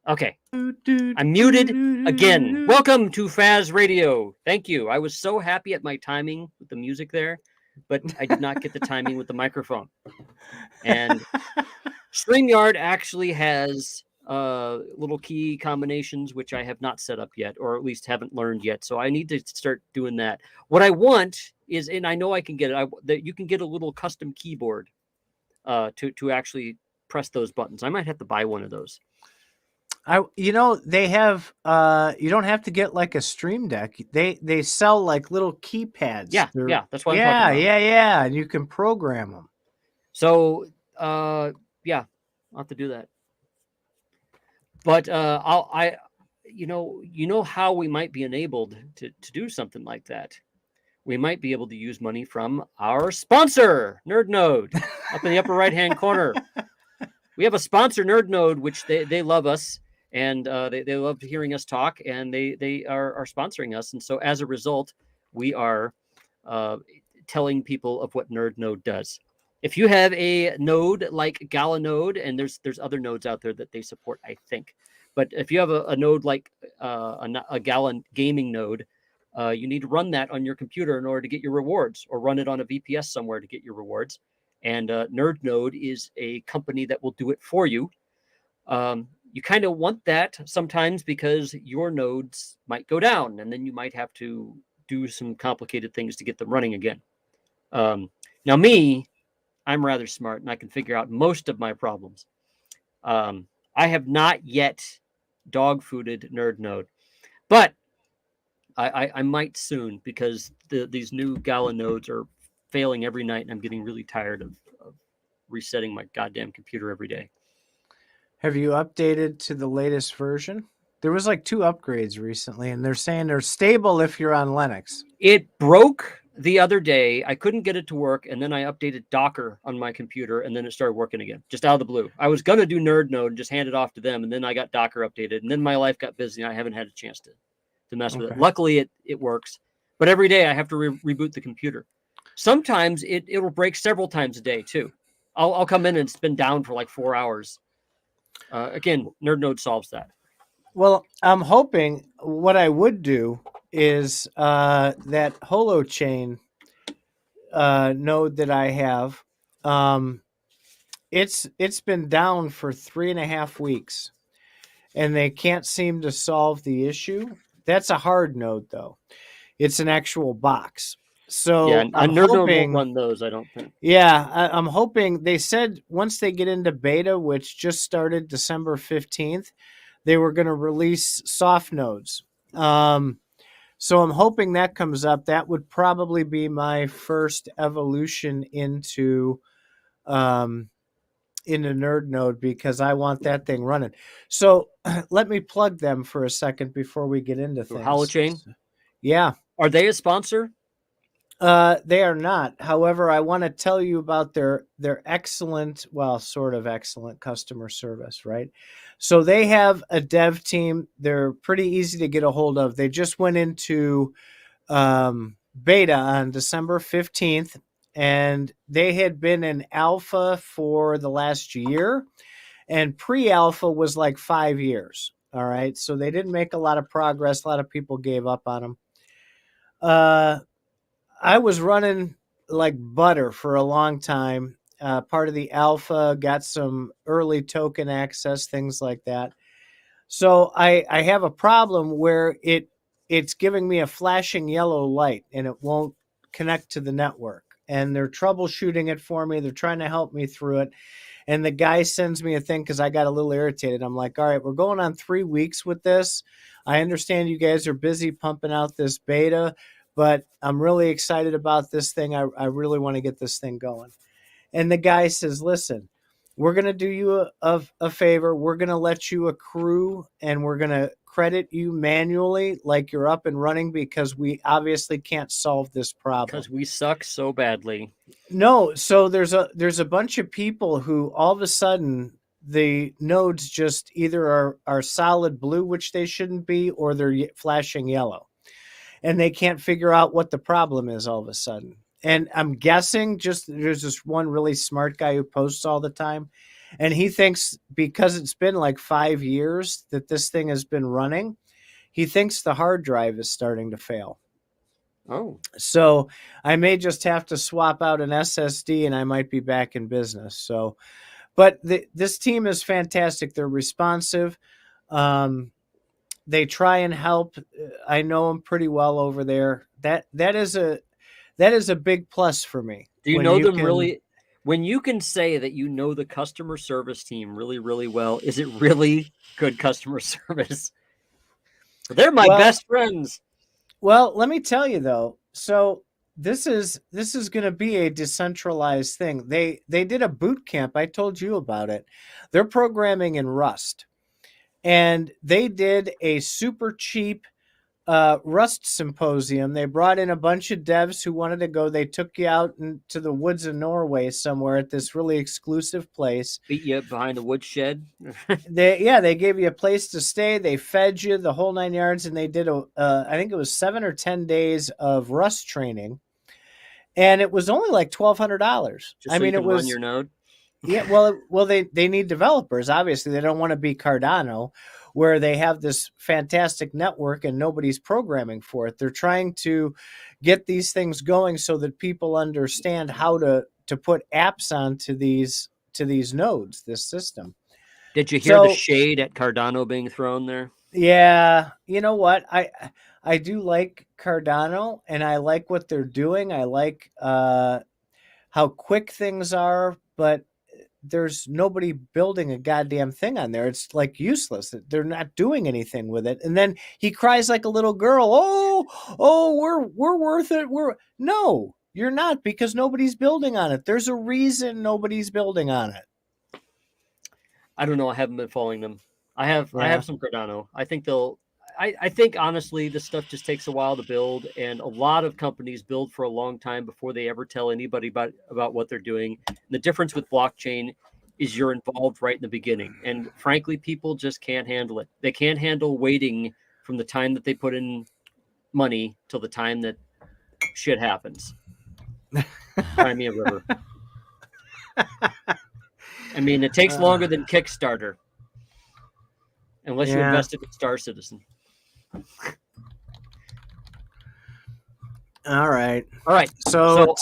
Okay. I'm muted again. Welcome to Faz Radio. Thank you. I was so happy at my timing with the music there, but I did not get the timing with the microphone. And StreamYard actually has little key combinations, which I have not set up yet, or at least haven't learned yet. So I need to start doing that. What I want is, and I know I can get it, that you can get a little custom keyboard to actually press those buttons. I might have to buy one of those. They have you don't have to get like a Stream Deck. They sell like little keypads. Yeah, that's what I'm talking about. Yeah, and you can program them. So yeah, I'll have to do that. But you know how we might be enabled to do something like that. We might be able to use money from our sponsor, NerdNode, up in the upper right-hand corner. We have a sponsor, NerdNode, which they love us. And they love hearing us talk, and they are sponsoring us. And so as a result, we are telling people of what NerdNode does. If you have a node like Gala Node, and there's other nodes out there that they support, I think. But if you have a node like a Gala gaming node, you need to run that on your computer in order to get your rewards, or run it on a VPS somewhere to get your rewards. And NerdNode is a company that will do it for you. You kind of want that sometimes because your nodes might go down, and then you might have to do some complicated things to get them running again. Now I'm rather smart, and I can figure out most of my problems. I have not yet dog-fooded NerdNode, but I might soon, because these new Gala nodes are failing every night, and I'm getting really tired of resetting my goddamn computer every day. Have you updated to the latest version? There was like 2 upgrades recently, and they're saying they're stable if you're on Linux. It broke the other day. I couldn't get it to work, and then I updated Docker on my computer, and then it started working again, just out of the blue. I was going to do NerdNode and just hand it off to them, and then I got Docker updated, and then my life got busy, and I haven't had a chance to mess with it. Luckily, it works, but every day I have to reboot the computer. Sometimes it'll break several times a day, too. I'll come in and it's been down for like 4 hours. Again, NerdNode solves that. Well, I'm hoping what I would do is that Holochain node that I have, it's been down for 3.5 weeks, and they can't seem to solve the issue. That's a hard node, though. It's an actual box. So yeah, I'm hoping won't run those, I don't think. Yeah, I'm hoping. They said once they get into beta, which just started December 15th, they were going to release soft nodes. So I'm hoping that comes up. That would probably be my first evolution into NerdNode, because I want that thing running. So let me plug them for a second before we get into things. Holochain? Yeah. Are they a sponsor? They are not. However, I want to tell you about their excellent, well, sort of excellent customer service, right? So they have a dev team. They're pretty easy to get a hold of. They just went into beta on December 15th, and they had been in alpha for the last year, and pre-alpha was like 5 years. All right. So they didn't make a lot of progress. A lot of people gave up on them. I was running like butter for a long time. Part of the alpha, got some early token access, things like that. So I have a problem where it's giving me a flashing yellow light, and it won't connect to the network. And they're troubleshooting it for me. They're trying to help me through it. And the guy sends me a thing because I got a little irritated. I'm like, all right, we're going on 3 weeks with this. I understand you guys are busy pumping out this beta, but I'm really excited about this thing. I really want to get this thing going. And the guy says, listen, we're going to do you a favor. We're going to let you accrue, and we're going to credit you manually like you're up and running, because we obviously can't solve this problem. Because we suck so badly. No, so there's a bunch of people who all of a sudden the nodes just either are solid blue, which they shouldn't be, or they're flashing yellow. And they can't figure out what the problem is all of a sudden. And I'm guessing there's this one really smart guy who posts all the time. And he thinks because it's been like 5 years that this thing has been running, he thinks the hard drive is starting to fail. Oh, So I may just have to swap out an SSD and I might be back in business. So, but this team is fantastic. They're responsive. They try and help. I know them pretty well over there. That is a big plus for me. do you know them really? When you can say that you know the customer service team really, really well, is it really good customer service? They're my best friends. Well, let me tell you though. So this is going to be a decentralized thing. They did a boot camp. I told you about it. They're programming in Rust, and they did a super cheap Rust symposium. They brought in a bunch of devs who wanted to go. They took you out into the woods of Norway somewhere at this really exclusive place. Beat you up behind the woodshed. They gave you a place to stay. They fed you the whole 9 yards, and they did I think it was 7 or 10 days of Rust training, and it was only like $1,200. I mean, it was run your node. Yeah, well, they need developers. Obviously, they don't want to be Cardano, where they have this fantastic network and nobody's programming for it. They're trying to get these things going so that people understand how to put apps onto these nodes, this system. Did you hear the shade at Cardano being thrown there? Yeah, you know what? I do like Cardano, and I like what they're doing. I like how quick things are, but there's nobody building a goddamn thing on there. It's like useless. They're not doing anything with it. And then he cries like a little girl. Oh, we're worth it. No, you're not, because nobody's building on it. There's a reason nobody's building on it. I don't know. I haven't been following them. I have some Cardano. I think I think honestly, this stuff just takes a while to build, and a lot of companies build for a long time before they ever tell anybody about what they're doing. And the difference with blockchain is you're involved right in the beginning, and frankly, people just can't handle it. They can't handle waiting from the time that they put in money till the time that shit happens. Crimea River. I mean, it takes longer than Kickstarter, unless you invested in Star Citizen. All right. So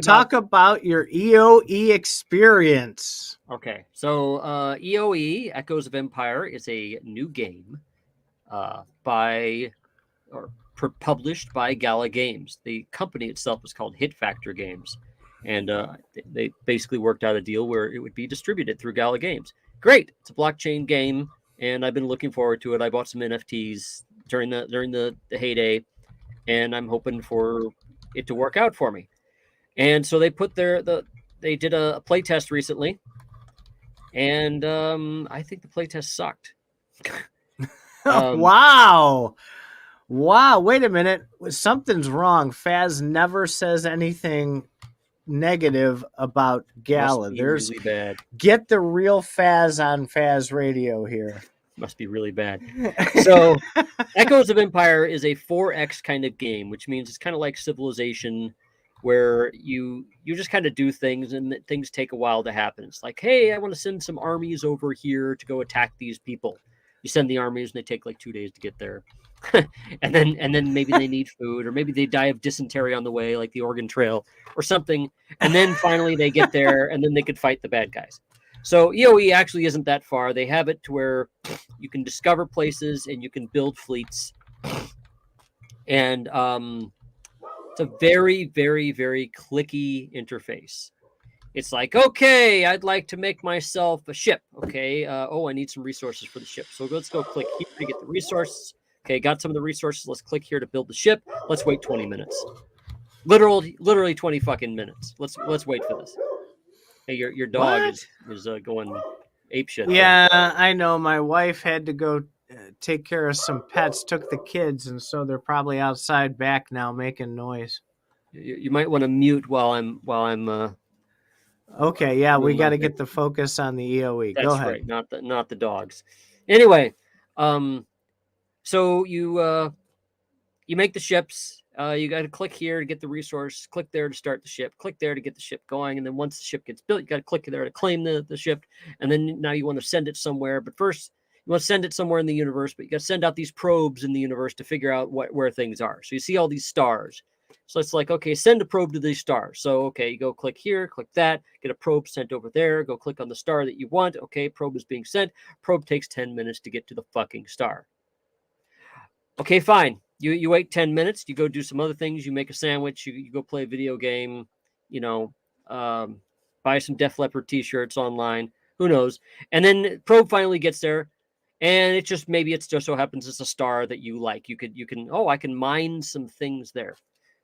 talk about your EOE experience. Okay. So EOE, Echoes of Empire, is a new game published by Gala Games. The company itself is called Hit Factor Games. And they basically worked out a deal where it would be distributed through Gala Games. Great. It's a blockchain game, and I've been looking forward to it. I bought some NFTs during the heyday, and I'm hoping for it to work out for me. And so they did a playtest recently, and I think the playtest sucked. Wow. Wait a minute. Something's wrong. Faz never says anything negative about Gala. There's really bad. Get the real Faz on Faz Radio here. Must be really bad. So Echoes of Empire is a 4X kind of game, which means it's kind of like Civilization, where you just kind of do things and things take a while to happen. It's like, hey, I want to send some armies over here to go attack these people. You send the armies and they take like 2 days to get there. and then maybe they need food, or maybe they die of dysentery on the way, like the Oregon Trail or something. And then finally they get there, and then they could fight the bad guys. So EOE actually isn't that far. They have it to where you can discover places and you can build fleets. And it's a very, very, very clicky interface. It's like, okay, I'd like to make myself a ship. Okay, I need some resources for the ship. So let's go click here to get the resources. Okay, got some of the resources. Let's click here to build the ship. Let's wait 20 minutes. Literally 20 fucking minutes. Let's wait for this. Hey, your dog is going apeshit. Yeah, I know. My wife had to go take care of some pets, took the kids, and so they're probably outside back now making noise. You might want to mute while I'm Okay, yeah, we got to get the focus on the EOE. That's Go ahead. Right, not the dogs. Anyway, so you make the ships, You got to click here to get the resource, click there to start the ship, click there to get the ship going. And then once the ship gets built, you got to click there to claim the ship. And then now you want to send it somewhere. But first, you want to send it somewhere in the universe, but you got to send out these probes in the universe to figure out where things are. So you see all these stars. So it's like, okay, send a probe to these stars. So, okay, you go click here, click that, get a probe sent over there, go click on the star that you want. Okay, probe is being sent. Probe takes 10 minutes to get to the fucking star. Okay, fine. You wait 10 minutes, you go do some other things, you make a sandwich, you go play a video game, buy some Def Leppard t-shirts online, who knows. And then probe finally gets there, and it just so happens it's a star that you like. You can I can mine some things there.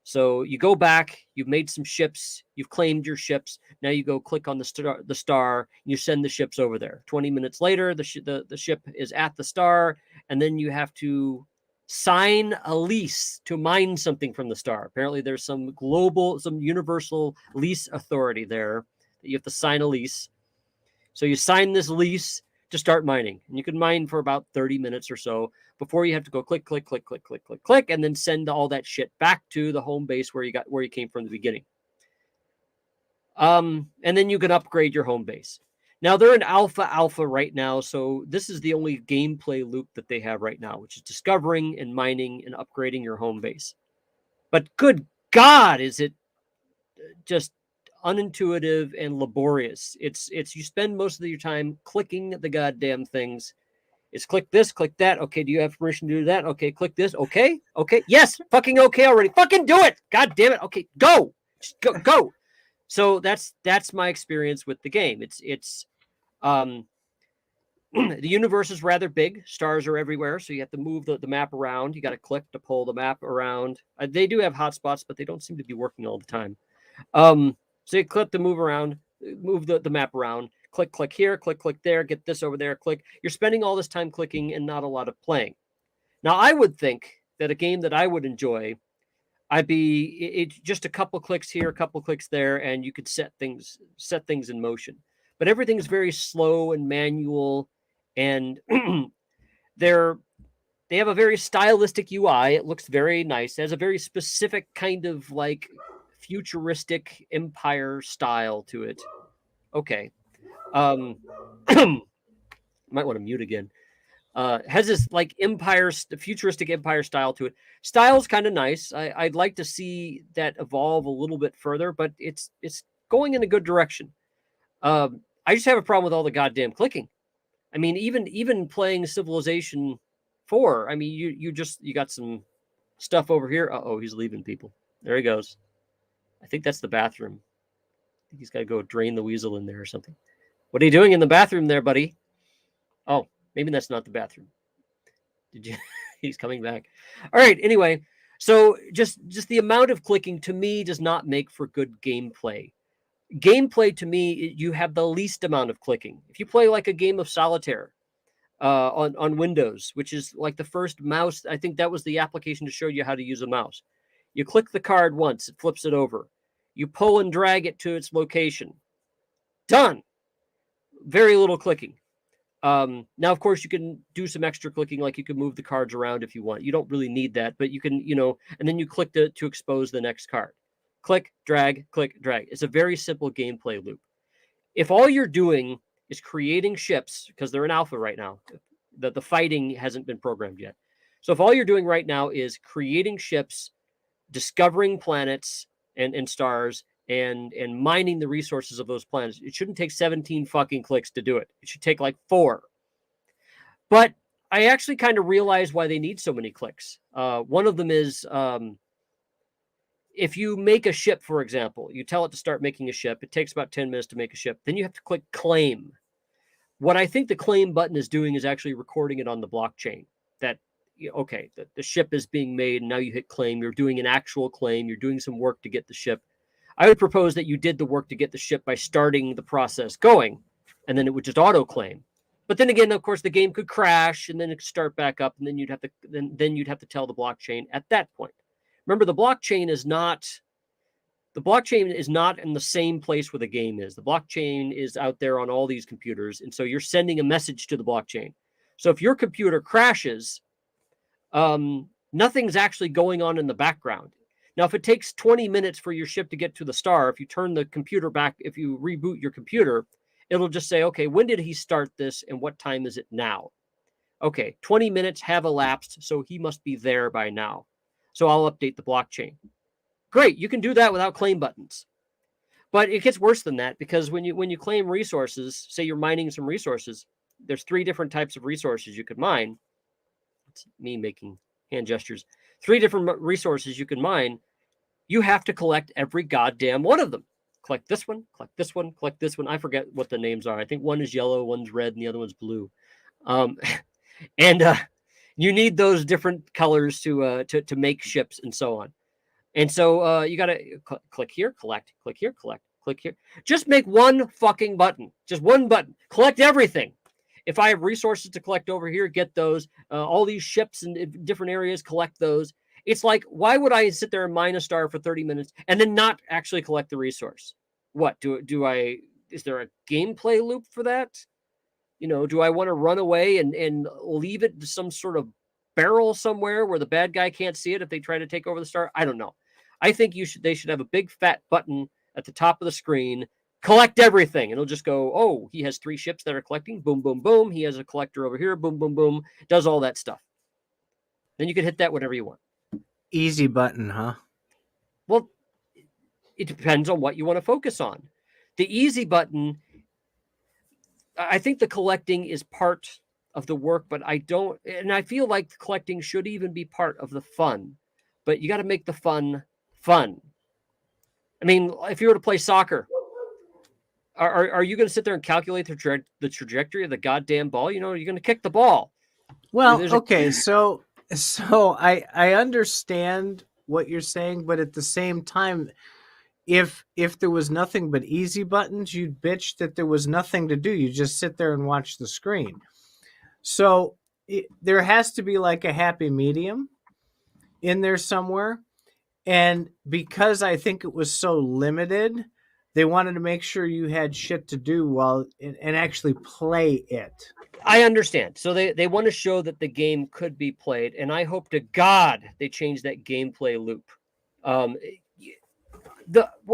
So you go back, you've made some ships, you've claimed your ships. Now you go click on the star, you send the ships over there. 20 minutes later, the ship is at the star, and then you have to sign a lease to mine something from the star. Apparently there's some universal lease authority there that you have to sign a lease. So you sign this lease to start mining, and you can mine for about 30 minutes or so before you have to go click, click, click, click, click, click, click, and then send all that shit back to the home base where you came from the beginning. And then you can upgrade your home base. Now, they're in alpha right now, so this is the only gameplay loop that they have right now, which is discovering and mining and upgrading your home base. But good God, is it just unintuitive and laborious. It's you spend most of your time clicking the goddamn things. It's click this, click that. Okay, do you have permission to do that? Okay, click this. Okay, yes, fucking okay already. Fucking do it. God damn it. Okay, go. Just go. So that's my experience with the game. It's the universe is rather big. Stars are everywhere, so you have to move the map around. You got to click to pull the map around. They do have hotspots, but they don't seem to be working all the time. So you click to move around, move the map around. Click here, click there, get this over there, click. You're spending all this time clicking and not a lot of playing. Now, I would think that a game that I would enjoy, it's just a couple clicks here, a couple clicks there, and you could set things in motion. But everything's very slow and manual, and they have a very stylistic UI. It looks very nice. It has a very specific kind of like futuristic empire style to it. Okay. Might want to mute again. Has this like futuristic empire style to it. Style's kind of nice. I'd like to see that evolve a little bit further, but it's going in a good direction. I just have a problem with all the goddamn clicking. I mean, even playing Civilization 4. I mean, you got some stuff over here. Uh-oh, he's leaving people. There he goes. I think that's the bathroom. I think he's got to go drain the weasel in there or something. What are you doing in the bathroom there, buddy? Oh, maybe that's not the bathroom. Did you? He's coming back. All right. Anyway, so just the amount of clicking to me does not make for good gameplay. Gameplay to me, you have the least amount of clicking. If you play like a game of solitaire on Windows, which is like the first mouse, I think that was the application to show you how to use a mouse. You click the card once, it flips it over. You pull and drag it to its location. Done. Very little clicking. Now, of course, you can do some extra clicking, like you can move the cards around if you want. You don't really need that, but you can, and then you click to expose the next card. Click, drag, click, drag. It's a very simple gameplay loop. If all you're doing is creating ships, because they're in alpha right now, the fighting hasn't been programmed yet. So if all you're doing right now is creating ships, discovering planets and stars, and mining the resources of those planets, it shouldn't take 17 fucking clicks to do it. It should take like 4. But I actually kind of realize why they need so many clicks. One of them is if you make a ship, for example, you tell it to start making a ship. It takes about 10 minutes to make a ship. Then you have to click claim. What I think the claim button is doing is actually recording it on the blockchain. That, okay, the ship is being made, and now you hit claim. You're doing an actual claim. You're doing some work to get the ship. I would propose that you did the work to get the ship by starting the process going, and then it would just auto claim. But then again, of course, the game could crash, and then it could start back up, and then you'd have to tell the blockchain at that point. Remember, the blockchain is not in the same place where the game is. The blockchain is out there on all these computers, and so you're sending a message to the blockchain. So if your computer crashes, nothing's actually going on in the background. Now, if it takes 20 minutes for your ship to get to the star, if you turn the computer back, if you reboot your computer, it'll just say, okay, when did he start this and what time is it now? Okay, 20 minutes have elapsed, so he must be there by now. So I'll update the blockchain. Great, you can do that without claim buttons. But it gets worse than that, because when you claim resources, say you're mining some resources, there's 3 different types of resources you could mine. It's me making hand gestures. 3 different resources you can mine. You have to collect every goddamn one of them. Collect this one, collect this one, collect this one. I forget what the names are. I think one is yellow, one's red, and the other one's blue. And you need those different colors to make ships and so on. And so you got to click here, collect, click here, collect, click here. Just make one fucking button. Just one button. Collect everything. If I have resources to collect over here, get those. All these ships in different areas, collect those. It's like, why would I sit there and mine a star for 30 minutes and then not actually collect the resource? What, is there a gameplay loop for that? Do I want to run away and leave it to some sort of barrel somewhere where the bad guy can't see it if they try to take over the star? I don't know. I think they should have a big fat button at the top of the screen, collect everything. And it'll just go, oh, he has 3 ships that are collecting. Boom, boom, boom. He has a collector over here. Boom, boom, boom. Does all that stuff. Then you can hit that whenever you want. Easy button, huh? Well, it depends on what you want to focus on. The easy button, I think the collecting is part of the work, but I feel like the collecting should even be part of the fun. But you got to make the fun fun. I mean, if you were to play soccer, are you going to sit there and calculate the trajectory of the goddamn ball? You're going to kick the ball. Well, okay, so I understand what you're saying, but at the same time, if there was nothing but easy buttons, you'd bitch that there was nothing to do. You just sit there and watch the screen. So there has to be like a happy medium in there somewhere. And because I think it was so limited, they wanted to make sure you had shit to do and actually play it. I understand. So they want to show that the game could be played, and I hope to God they change that gameplay loop.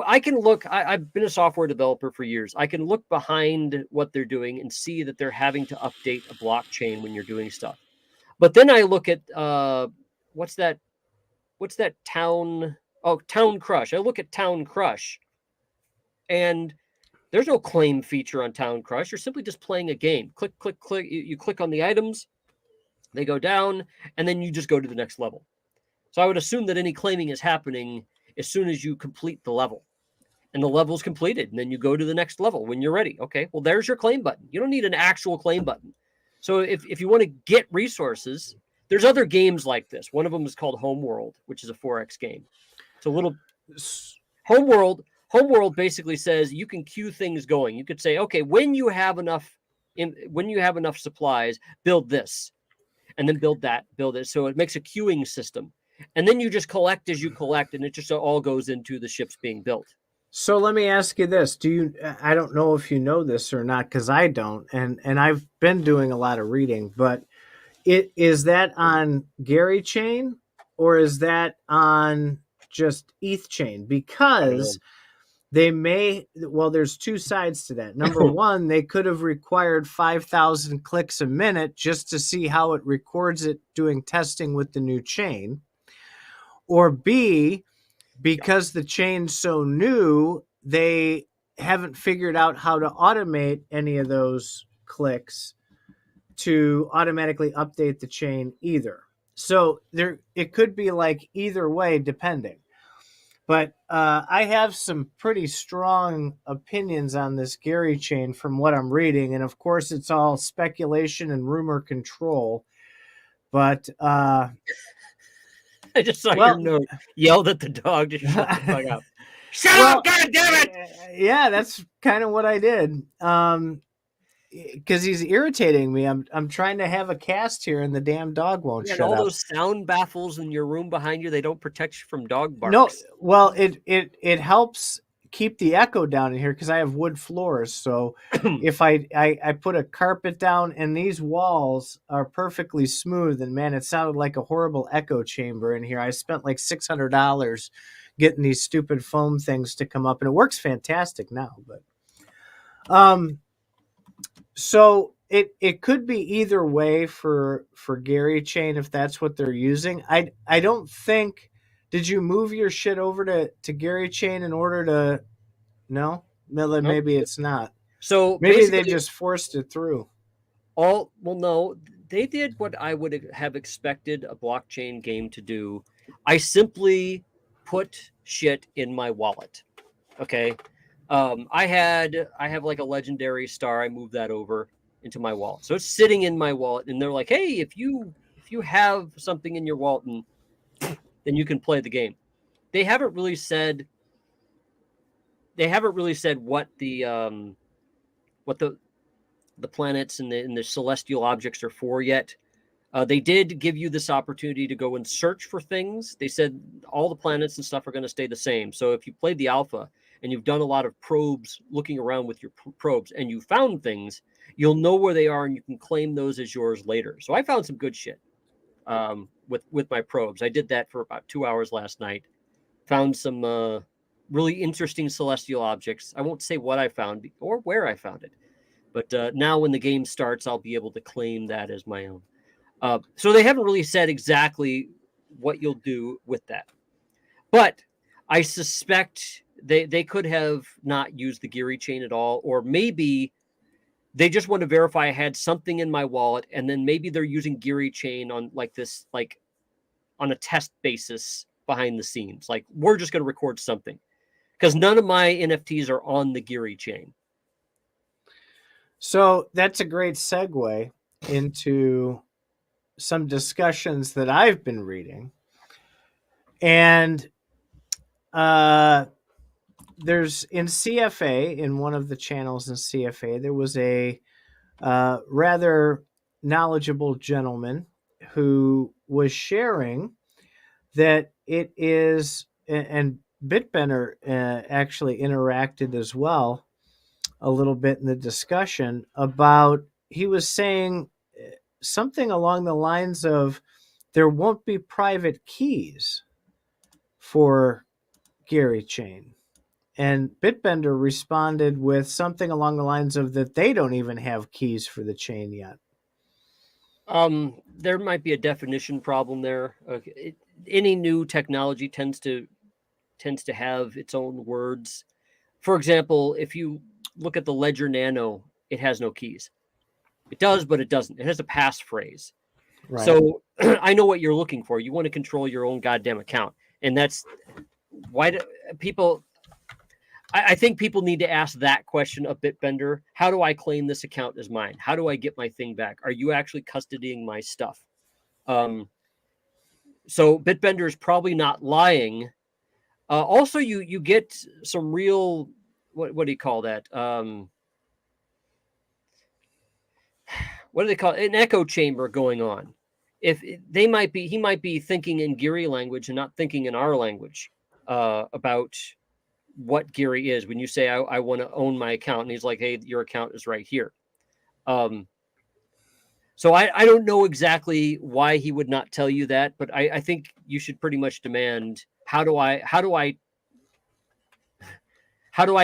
I can look. I've been a software developer for years. I can look behind what they're doing and see that they're having to update a blockchain when you're doing stuff. But then I look at what's that town? Oh, Town Crush. I look at Town Crush, and there's no claim feature on Town Crush. You're simply just playing a game. Click, click, click. You click on the items, they go down, and then you just go to the next level. So I would assume that any claiming is happening as soon as you complete the level. And the level's completed, and then you go to the next level when you're ready. Okay, well, there's your claim button. You don't need an actual claim button. So if you want to get resources, there's other games like this. One of them is called Homeworld, which is a 4X game. It's a little... Homeworld basically says you can queue things going. You could say, okay, when you have enough supplies, build this, and then build that, build it. So it makes a queuing system, and then you just collect as you collect, and it just all goes into the ships being built. So let me ask you this: I don't know if you know this or not, because I don't, and I've been doing a lot of reading, but is that on GYRI Chain or is that on just ETH Chain? Because there's 2 sides to that. Number one, they could have required 5,000 clicks a minute just to see how it records it doing testing with the new chain. Or B, because the chain's so new, they haven't figured out how to automate any of those clicks to automatically update the chain either. So it could be like either way, depending. But I have some pretty strong opinions on this GYRI chain from what I'm reading. And of course, it's all speculation and rumor control. But I just saw your note. Yelled at the dog to shut the fuck up. Shut up, God damn it! Yeah, that's kind of what I did. Because he's irritating me. I'm trying to have a cast here, and the damn dog won't shut up. And all those sound baffles in your room behind you, they don't protect you from dog barks. No, well, it helps keep the echo down in here because I have wood floors. So if I put a carpet down and these walls are perfectly smooth, and man, it sounded like a horrible echo chamber in here. I spent like $600 getting these stupid foam things to come up, and it works fantastic now. But so it could be either way for GYRI Chain if that's what they're using. I don't think. Did you move your shit over to GYRI Chain in order to? No, maybe it's not. So maybe they just forced it through. No, they did what I would have expected a blockchain game to do. I simply put shit in my wallet. Okay. I have like a legendary star. I moved that over into my wallet. So it's sitting in my wallet, and they're like, hey, if you have something in your wallet, then you can play the game. They haven't really said what the planets and the celestial objects are for yet. They did give you this opportunity to go and search for things. They said all the planets and stuff are going to stay the same. So if you played the alpha and you've done a lot of probes, looking around with your probes, and you found things, you'll know where they are and you can claim those as yours later. So I found some good shit with my probes. I did that for about 2 hours last night. Found some really interesting celestial objects. I won't say what I found or where I found it. But now when the game starts, I'll be able to claim that as my own. So they haven't really said exactly what you'll do with that. But I suspect they could have not used the GYRI Chain at all, or maybe they just want to verify I had something in my wallet, and then maybe they're using GYRI Chain on on a test basis behind the scenes. Like, we're just going to record something. Because none of my NFTs are on the GYRI Chain. So that's a great segue into some discussions that I've been reading. And there's in CFA, in one of the channels in CFA, there was a rather knowledgeable gentleman who was sharing that it is, and Bitbender actually interacted as well a little bit in the discussion about, he was saying something along the lines of there won't be private keys for GYRI Chain. And Bitbender responded with something along the lines of that they don't even have keys for the chain yet. There might be a definition problem there. Any new technology tends to have its own words. For example, if you look at the Ledger Nano, it has no keys. It does, but it doesn't. It has a passphrase. Right. So I know what you're looking for. You want to control your own goddamn account. And that's why do people... I think people need to ask that question of Bitbender. How do I claim this account as mine? How do I get my thing back? Are you actually custodying my stuff? So Bitbender is probably not lying. Also, you get some real, what do you call that? What do they call it? An echo chamber going on. He might be thinking in GYRI language and not thinking in our language about what GYRI is. When you say I want to own my account, and he's like, hey, your account is right here. So I don't know exactly why he would not tell you that, but I think you should pretty much demand, how do I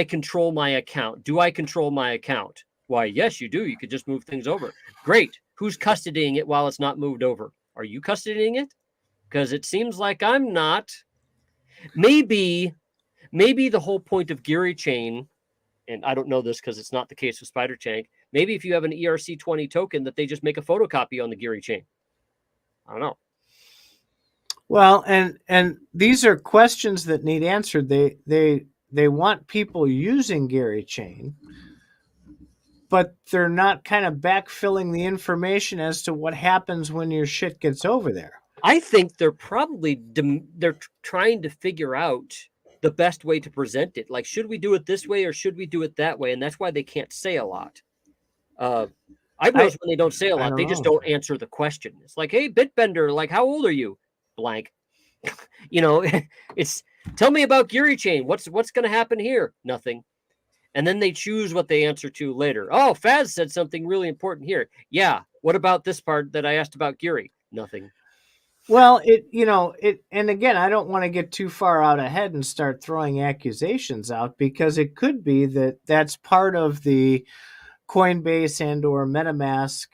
control my account? Do I control my account? Why, yes, you do. You could just move things over. Great. Who's custodying it while it's not moved over? Are you custodying it? Because it seems like I'm not. Maybe the whole point of GYRI Chain, and I don't know this because it's not the case with Spider Chain, maybe if you have an ERC20 token that they just make a photocopy on the GYRI Chain. I don't know. Well, and these are questions that need answered. They want people using GYRI Chain, but they're not kind of backfilling the information as to what happens when your shit gets over there. I think they're probably they're trying to figure out the best way to present it. Like, should we do it this way or should we do it that way? And that's why they can't say a lot. I've noticed when they don't say a lot, they just don't answer the question. It's like, hey, Bitbender, like, how old are you? Blank. You know, it's Tell me about GYRI Chain. What's going to happen here? Nothing. And then they choose what they answer to later. Oh, Faz said something really important here. Yeah. What about this part that I asked about GYRI? Nothing. Well, and again, I don't want to get too far out ahead and start throwing accusations out, because it could be that that's part of the Coinbase and or MetaMask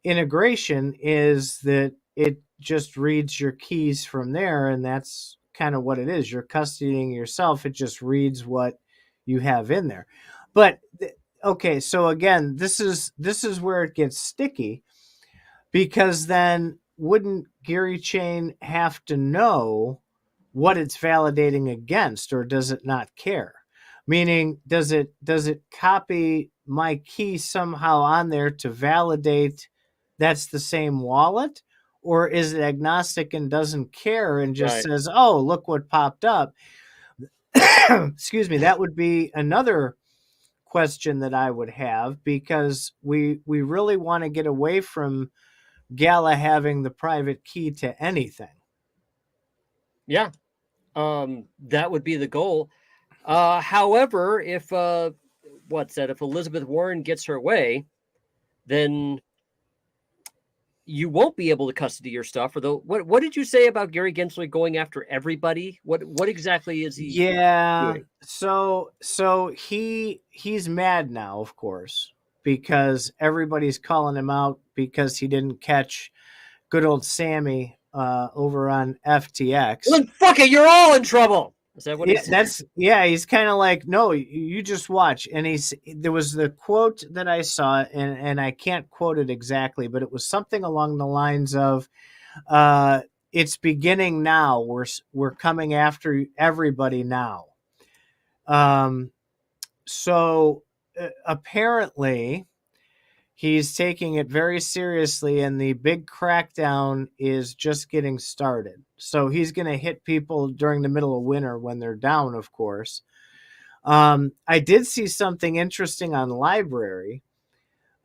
integration, is that it just reads your keys from there, and that's kind of what it is. You're custodying yourself. It just reads what you have in there. But okay, so again, this is where it gets sticky, because then wouldn't GYRI Chain have to know what it's validating against, or does it not care? Meaning, does it copy my key somehow on there to validate that's the same wallet, or is it agnostic and doesn't care and just says, "Oh, look what popped up"? Excuse me. That would be another question that I would have, because we really want to get away from Gala having the private key to anything. Yeah. That would be the goal. However, if if Elizabeth Warren gets her way, then you won't be able to custody your stuff. Or what did you say about Gary Gensler going after everybody? What exactly is he doing? So he's mad now, of course, because everybody's calling him out because he didn't catch good old Sammy over on FTX. Well, then fuck it, you're all in trouble. Is that what he said? He's kind of like, no, you just watch. And there was the quote that I saw, and I can't quote it exactly, but it was something along the lines of, it's beginning now. We're coming after everybody now. So apparently he's taking it very seriously, and the big crackdown is just getting started. So he's going to hit people during the middle of winter when they're down, of course. I did see something interesting on Library.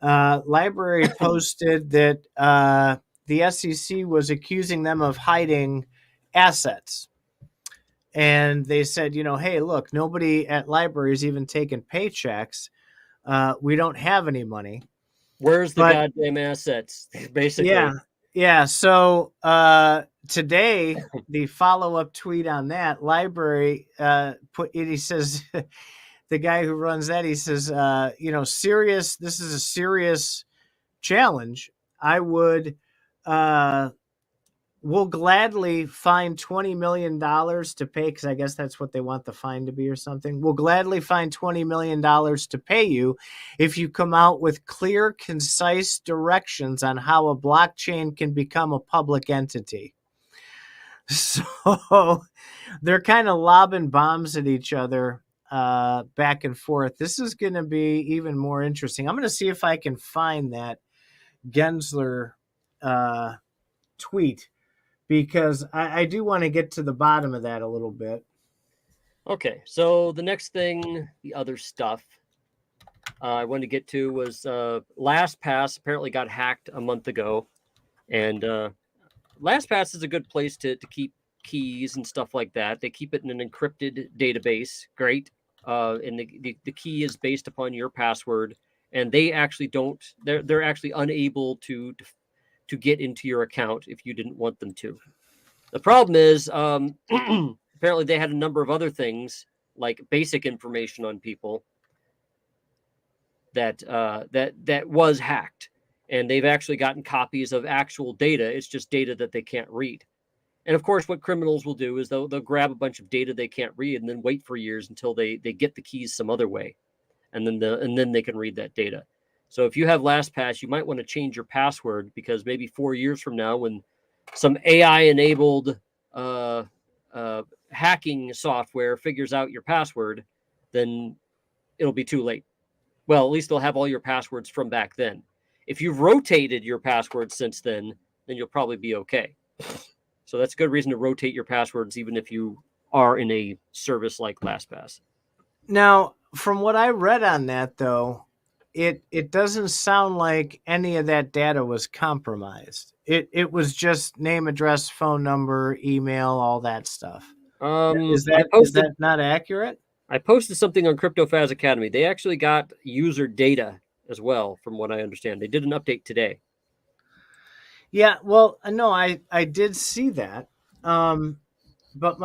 Library posted that the SEC was accusing them of hiding assets. And they said, hey, look, nobody at Library is even taking paychecks. We don't have any money. Where's the goddamn assets, basically? Yeah. So today, the follow-up tweet on that, Library he says, the guy who runs that, he says, this is a serious challenge. I would, we'll gladly find $20 million to pay, because I guess that's what they want the fine to be or something. We'll gladly find $20 million to pay you if you come out with clear, concise directions on how a blockchain can become a public entity. So they're kind of lobbing bombs at each other back and forth. This is going to be even more interesting. I'm going to see if I can find that Gensler tweet, because I do want to get to the bottom of that a little bit. Okay, so the next thing, the other stuff I wanted to get to was Lastpass apparently got hacked a month ago. And Lastpass is a good place to keep keys and stuff like that. They keep it in an encrypted database. Great. And the key is based upon your password. And they actually they're actually unable to get into your account if you didn't want them to. The problem is, apparently they had a number of other things, like basic information on people that was hacked, and they've actually gotten copies of actual data. It's just data that they can't read. And of course, what criminals will do is they'll grab a bunch of data they can't read and then wait for years until they get the keys some other way, and then they can read that data. So if you have LastPass, you might want to change your password, because maybe 4 years from now, when some AI-enabled hacking software figures out your password, then it'll be too late. Well, at least they'll have all your passwords from back then. If you've rotated your passwords since then you'll probably be okay. So that's a good reason to rotate your passwords, even if you are in a service like LastPass. Now, from what I read on that, though, it doesn't sound like any of that data was compromised. It was just name, address, phone number, email, all that stuff. Is I that not accurate? I posted something on CryptoFaz Academy. They actually got user data as well, from what I understand. They did an update today. Yeah, well, no, I did see that. But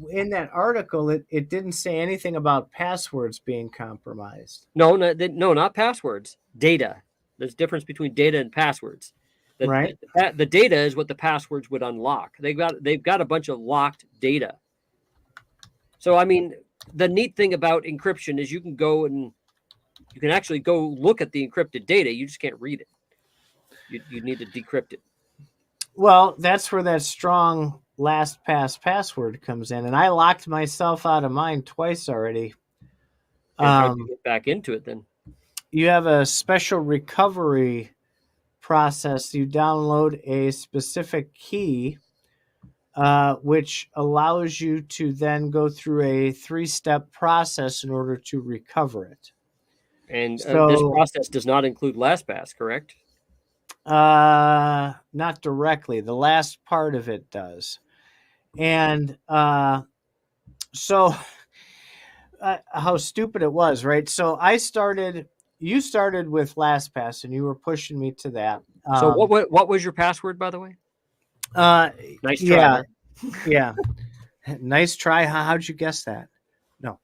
in that article, it didn't say anything about passwords being compromised. No, no, not passwords. Data. There's a difference between data and passwords. Right. The data is what the passwords would unlock. They've got a bunch of locked data. So I mean, the neat thing about encryption is you can actually go look at the encrypted data. You just can't read it. You need to decrypt it. Well, that's where that strong Lastpass password comes in, and I locked myself out of mine twice already. And how do you get back into it then? You have a special recovery process. You download a specific key, which allows you to then go through a 3-step process in order to recover it. And So, this process does not include LastPass, correct? not directly. The last part of it does. And so how stupid it was, right? So you started with LastPass and you were pushing me to that. So what was your password, by the way? Nice try. Yeah, Huh? yeah. Nice try. How'd you guess that? No.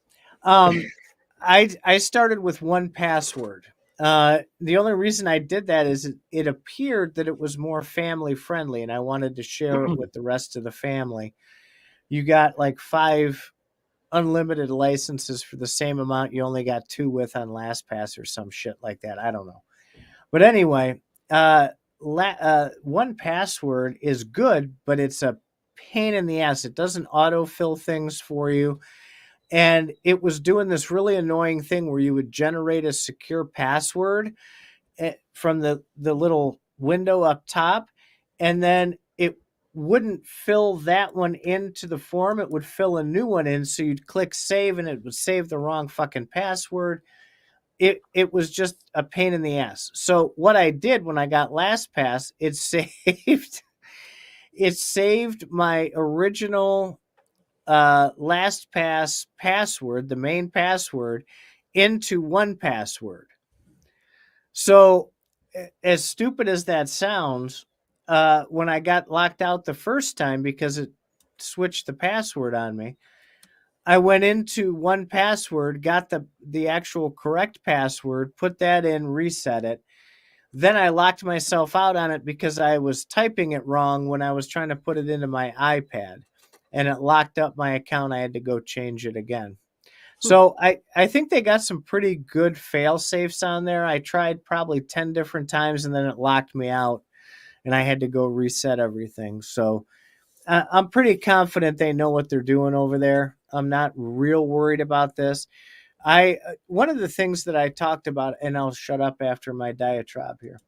I started with 1Password. The only reason I did that is it appeared that it was more family friendly, and I wanted to share it with the rest of the family. You got like 5 unlimited licenses for the same amount you only got 2 with on LastPass or some shit like that. I don't know. But anyway, 1Password is good, but it's a pain in the ass. It doesn't autofill things for you. And it was doing this really annoying thing where you would generate a secure password from the little window up top, and then it wouldn't fill that one into the form. It would fill a new one in, so you'd click save, and it would save the wrong fucking password. It was just a pain in the ass. So what I did when I got LastPass, it saved my original LastPass password, the main password, into 1Password. So, as stupid as that sounds, when I got locked out the first time because it switched the password on me, I went into 1Password, got the actual correct password, put that in, reset it. Then I locked myself out on it because I was typing it wrong when I was trying to put it into my iPad, and it locked up my account. I had to go change it again. So I think they got some pretty good fail safes on there. I tried probably 10 different times, and then it locked me out, and I had to go reset everything. So I'm pretty confident they know what they're doing over there. I'm not real worried about this. One of the things that I talked about, and I'll shut up after my diatribe here.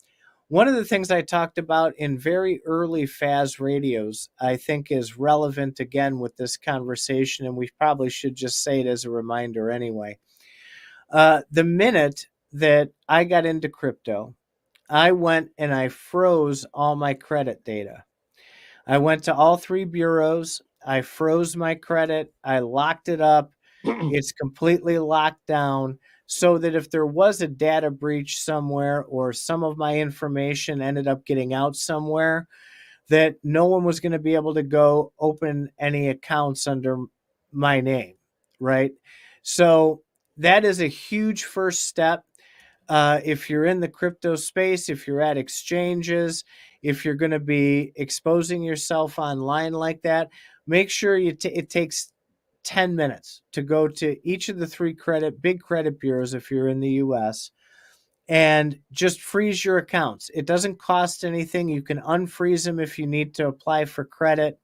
One of the things I talked about in very early Faz radios, I think is relevant again with this conversation, and we probably should just say it as a reminder anyway. The minute that I got into crypto, I went and I froze all my credit data. I went to all 3 bureaus. I froze my credit. I locked it up. It's completely locked down so that if there was a data breach somewhere or some of my information ended up getting out somewhere, that no one was going to be able to go open any accounts under my name, right? So that is a huge first step. If you're in the crypto space, if you're at exchanges, if you're going to be exposing yourself online like that, make sure it takes 10 minutes to go to each of the 3 big credit bureaus if you're in the US, and just freeze your accounts. It doesn't cost anything. You can unfreeze them if you need to apply for credit,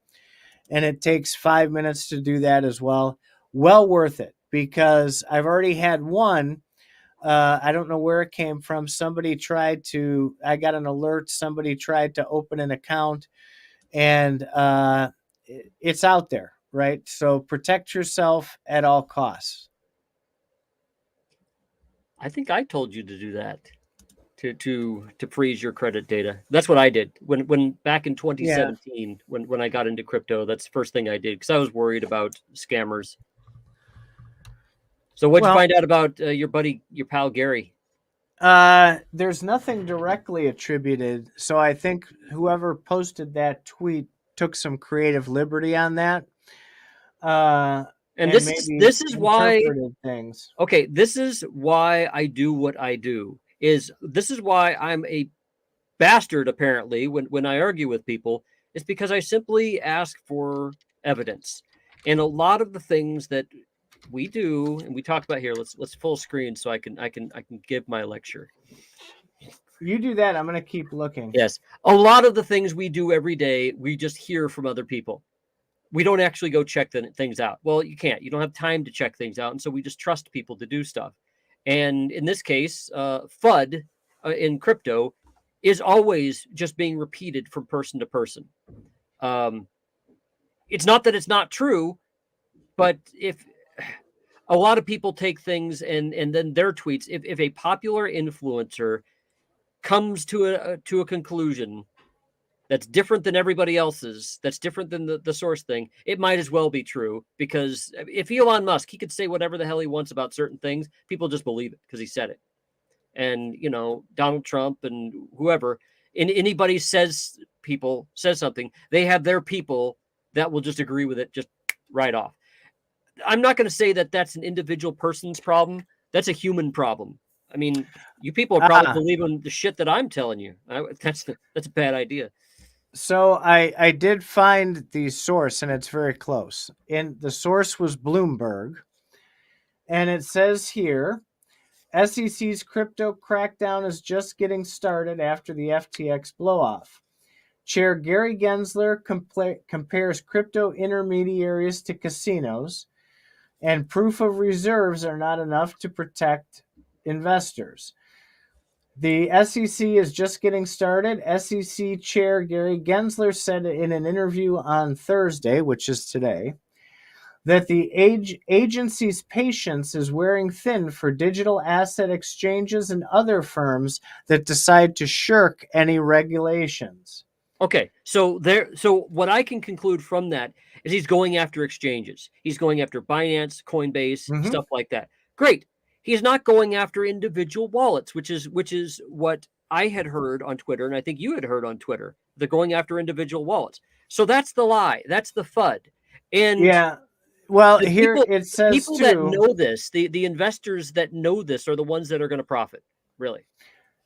and it takes 5 minutes to do that as well. Well worth it, because I've already had one. I don't know where it came from. I got an alert. Somebody tried to open an account, and it's out there, right? So protect yourself at all costs. I think I told you to do that. to freeze your credit data. That's what I did when back in 2017 when I got into crypto. That's the first thing I did because I was worried about scammers. So what'd you find out about your pal Gary? There's nothing directly attributed, so I think whoever posted that tweet took some creative liberty on that. And this is why things. Okay, this is why I do what I do. This is why I'm a bastard apparently when I argue with people. It's because I simply ask for evidence. And a lot of the things that we do and we talk about here, let's full screen so I can give my lecture. You do that, I'm going to keep looking. Yes. A lot of the things we do every day, we just hear from other people. We don't actually go check things out. Well, you can't. You don't have time to check things out. And so we just trust people to do stuff. And in this case, FUD in crypto is always just being repeated from person to person. It's not that it's not true, but if a lot of people take things and then their tweets, if a popular influencer comes to a conclusion that's different than everybody else's, that's different than the source thing, it might as well be true. Because if Elon Musk, he could say whatever the hell he wants about certain things, people just believe it because he said it. And, Donald Trump and whoever, and anybody says something, they have their people that will just agree with it just right off. I'm not going to say that that's an individual person's problem. That's a human problem. I mean, you people are probably believing the shit that I'm telling you. That's a bad idea. So I did find the source, and it's very close. And the source was Bloomberg. And it says here, SEC's crypto crackdown is just getting started after the FTX blow-off. Chair Gary Gensler compares crypto intermediaries to casinos, and proof of reserves are not enough to protect investors. The SEC is just getting started. SEC Chair Gary Gensler said in an interview on Thursday, which is today, that the agency's patience is wearing thin for digital asset exchanges and other firms that decide to shirk any regulations. Okay, so what I can conclude from that is he's going after exchanges. He's going after Binance, Coinbase, stuff like that. Great. He's not going after individual wallets, which is what I had heard on Twitter, and I think you had heard on Twitter. They're going after individual wallets. So that's the lie. That's the FUD. And yeah, well, here it says people that know this, the investors that know this are the ones that are going to profit, really.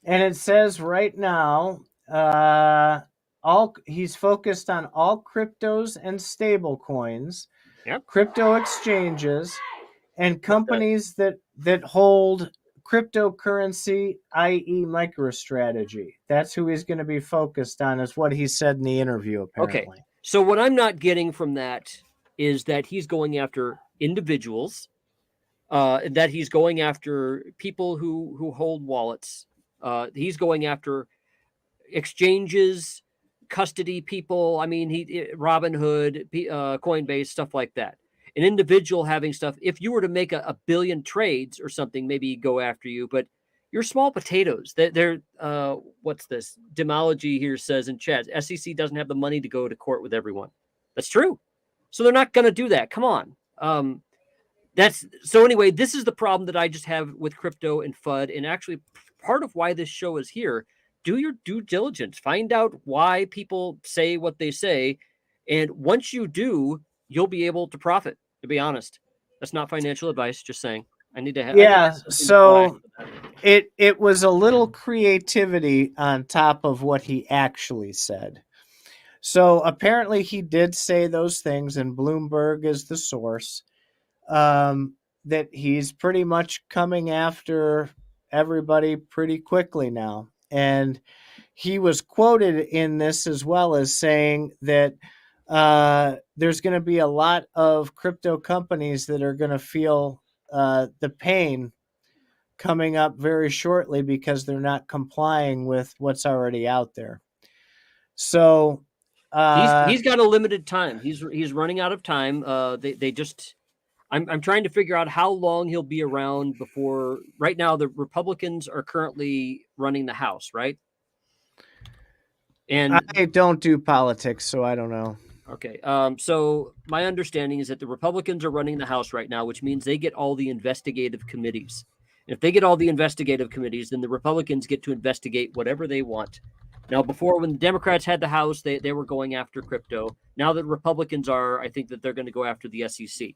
And it says right now, he's focused on all cryptos and stable coins, crypto exchanges, and companies that hold cryptocurrency, i.e. MicroStrategy. That's who he's going to be focused on, is what he said in the interview, apparently. Okay, so what I'm not getting from that is that he's going after individuals, that he's going after people who hold wallets. He's going after exchanges, custody people. I mean, Robinhood, Coinbase, stuff like that. An individual having stuff. If you were to make a billion trades or something, maybe he'd go after you. But you're small potatoes. They're what's this? Demology here says in chat, SEC doesn't have the money to go to court with everyone. That's true. So they're not going to do that. Come on. So anyway, this is the problem that I just have with crypto and FUD. And actually part of why this show is here. Do your due diligence. Find out why people say what they say. And once you do, you'll be able to profit, to be honest. That's not financial advice, just saying. I need to have so it was a little creativity on top of what he actually said. So apparently he did say those things, and Bloomberg is the source, that he's pretty much coming after everybody pretty quickly now. And he was quoted in this as well as saying that there's going to be a lot of crypto companies that are going to feel the pain coming up very shortly because they're not complying with what's already out there. So he's got a limited time. He's running out of time. I'm trying to figure out how long he'll be around before. Right now, the Republicans are currently running the House, right? And I don't do politics, so I don't know. okay, so my understanding is that the Republicans are running the House right now, which means they get all the investigative committees. And if they get all the investigative committees, then the Republicans get to investigate whatever they want. Now, before, when the Democrats had the House, they were going after crypto. Now that Republicans are, I think that they're going to go after the SEC.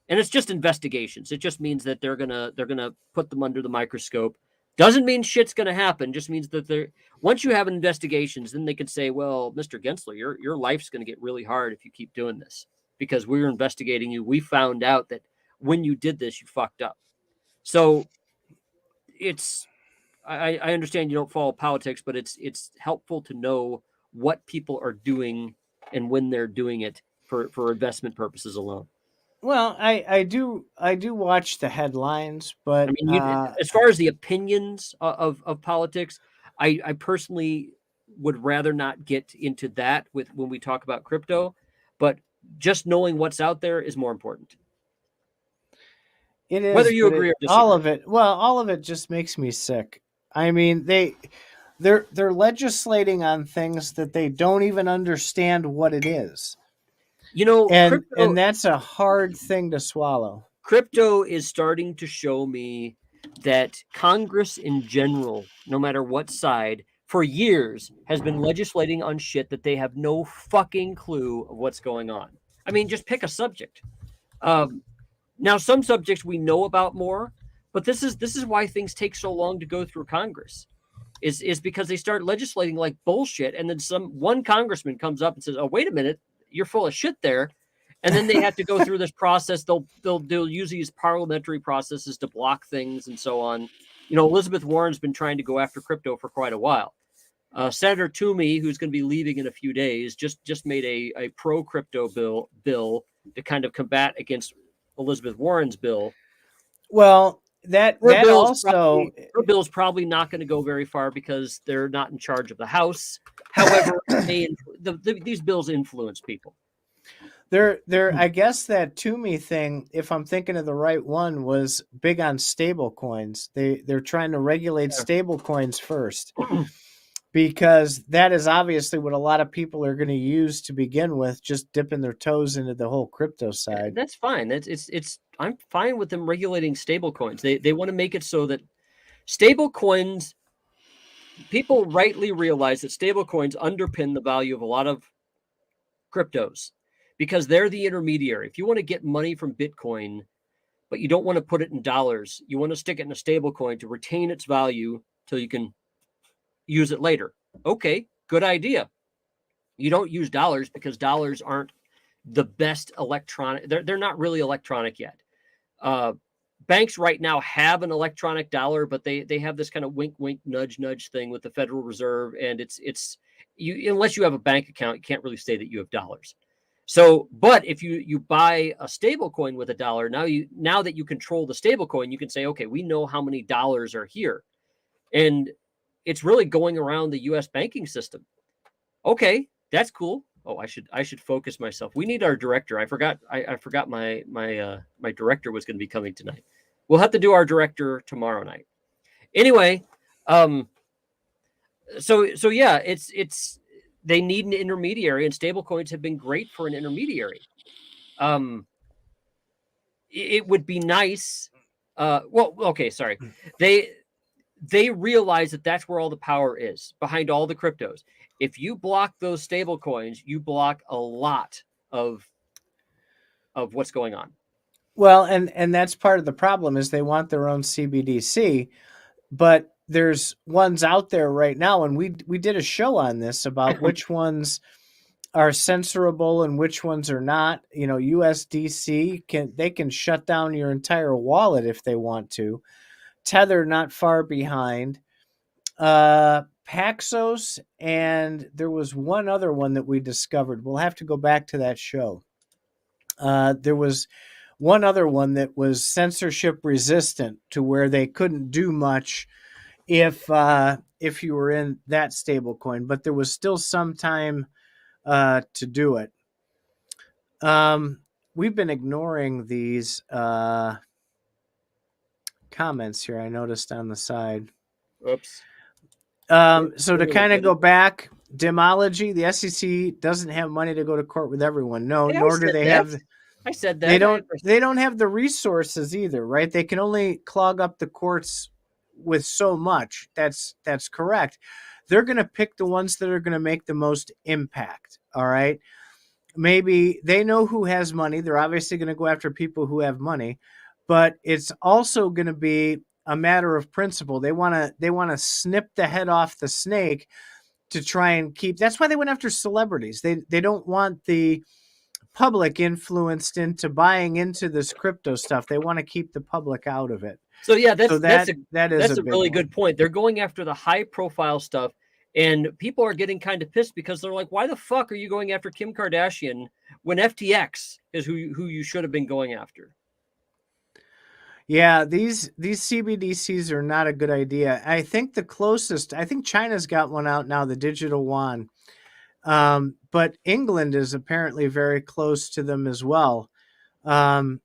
And it's just investigations. It just means that they're gonna put them under the microscope. Doesn't mean shit's gonna happen. Just means that they're once you have investigations, then they can say, well, Mr. Gensler, your life's gonna get really hard if you keep doing this because we're investigating you. We found out that when you did this, you fucked up. So it's I understand you don't follow politics, but it's helpful to know what people are doing and when they're doing it for investment purposes alone. Well, I do watch the headlines, I but mean, as far as the opinions of politics, I personally would rather not get into that with when we talk about crypto, but just knowing what's out there is more important. it Whether is. you But agree or all disagree. of it, well, all of it just makes me sick. I mean, they're legislating on things that they don't even understand what it is, You know, and that's a hard thing to swallow. crypto is starting to show me that Congress in general, no matter what side, for years has been legislating on shit that they have no fucking clue of what's going on. I mean, just pick a subject. Um, Now, some subjects we know about more, but this is why things take so long to go through Congress, is because they start legislating like bullshit, and then one congressman comes up and says, "Oh, wait a minute, you're full of shit there," and then they have to go through this process. They'll use these parliamentary processes to block things and so on. You know, Elizabeth Warren's been trying to go after crypto for quite a while. Senator Toomey, who's going to be leaving in a few days, just made a pro crypto bill to kind of combat against Elizabeth Warren's bill. Well, that also, Her bill is probably not going to go very far because they're not in charge of the House. However, these bills influence people. I guess that Toomey thing, if I'm thinking of the right one, was big on stable coins. They're trying to regulate stable coins first. Because that is obviously what a lot of people are going to use to begin with, just dipping their toes into the whole crypto side. That's fine. It's I'm fine with them regulating stable coins. They want to make it so that stable coins, people rightly realize that stable coins underpin the value of a lot of cryptos because they're the intermediary. If you want to get money from Bitcoin, but you don't want to put it in dollars, you want to stick it in a stable coin to retain its value till you can use it later. Okay, good idea. You don't use dollars because dollars aren't the best electronic. They're not really electronic yet. Banks right now have an electronic dollar, but they have this kind of wink wink nudge nudge thing with the Federal Reserve, and it's you unless you have a bank account, you can't really say that you have dollars. So, but if you buy a stable coin with a dollar, now that you control the stable coin, you can say, okay, we know how many dollars are here, and it's really going around the U.S. banking system. Okay, that's cool. Oh, I should focus myself. We need our director. I forgot my director was going to be coming tonight. We'll have to do our director tomorrow night. Anyway, so yeah, it's they need an intermediary, and stablecoins have been great for an intermediary. It would be nice. Well, okay, sorry. They realize that that's where all the power is behind all the cryptos. If you block those stable coins, you block a lot of what's going on. Well, and that's part of the problem is they want their own CBDC, but there's ones out there right now, and we did a show on this about which ones are censorable and which ones are not. You know, USDC can shut down your entire wallet if they want to. Tether not far behind. Paxos, and there was one other one that we discovered. We'll have to go back to that show. There was one other one that was censorship resistant to where they couldn't do much if you were in that stable coin, but there was still some time to do it. We've been ignoring these comments here, I noticed on the side. Oops. So to kind of go back, Demology, the SEC doesn't have money to go to court with everyone. No, Hey, nor do they have. I said that. They don't have the resources either, right? They can only clog up the courts with so much. That's correct. They're going to pick the ones that are going to make the most impact. All right. Maybe they know who has money. They're obviously going to go after people who have money, but it's also going to be a matter of principle. They want to snip the head off the snake to try and keep. That's why they went after celebrities. They don't want the public influenced into buying into this crypto stuff. They want to keep the public out of it. So yeah, that's a really one. good point. They're going after the high profile stuff, and people are getting kind of pissed because they're like, why the fuck are you going after Kim Kardashian when FTX is who you should have been going after? Yeah, these CBDCs are not a good idea. I think China's got one out now, the digital yuan. But England is apparently very close to them as well. I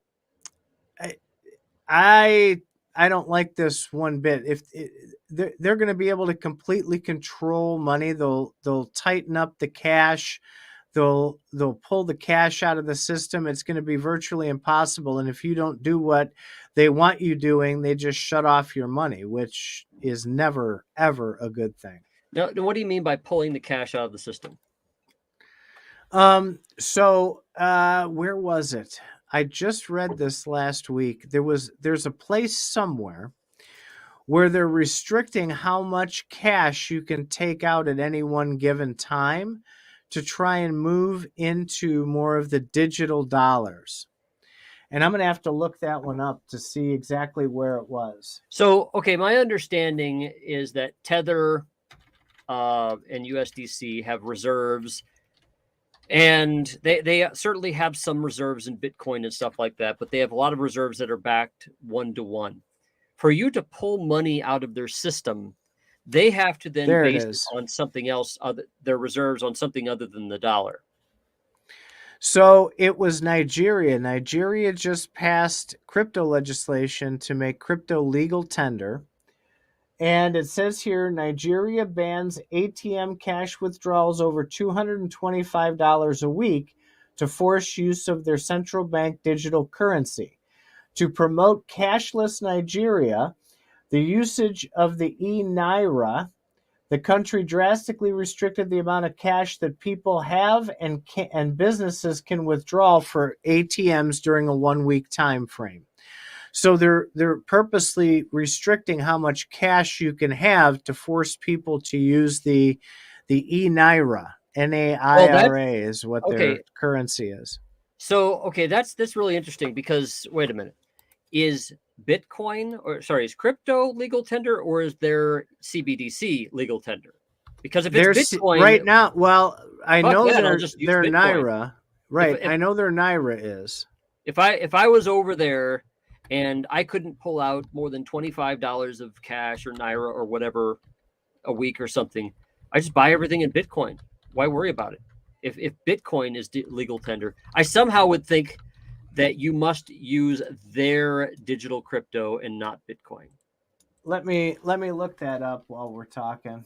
don't like this one bit. If they're going to be able to completely control money, they'll tighten up the cash. They'll pull the cash out of the system. It's going to be virtually impossible. And if you don't do what they want you doing, they just shut off your money, which is never, ever a good thing. Now, what do you mean by pulling the cash out of the system? So where was it? I just read this last week. There's a place somewhere where they're restricting how much cash you can take out at any one given time to try and move into more of the digital dollars. And I'm going to have to look that one up to see exactly where it was. So, okay, my understanding is that Tether and USDC have reserves, and they certainly have some reserves in Bitcoin and stuff like that, but they have a lot of reserves that are backed 1-to-1. For you to pull money out of their system, they have to then base it on something else, their reserves on something other than the dollar. So it was Nigeria. Nigeria just passed crypto legislation to make crypto legal tender. And it says here, Nigeria bans ATM cash withdrawals over $225 a week to force use of their central bank digital currency. To promote cashless Nigeria, the usage of the e-Naira, the country drastically restricted the amount of cash that people have and businesses can withdraw for ATMs during a 1-week time frame. So they're purposely restricting how much cash you can have to force people to use the e-Naira. Naira is what their currency is. So, okay, that's really interesting because, wait a minute. Is crypto legal tender, or is there CBDC legal tender? Because if it's Bitcoin right now, well, I know they're Naira, right? I know their Naira is. If I was over there and I couldn't pull out more than $25 of cash or Naira or whatever a week or something, I just buy everything in Bitcoin. Why worry about it? If Bitcoin is legal tender, I somehow would think that you must use their digital crypto and not Bitcoin. Let me look that up while we're talking.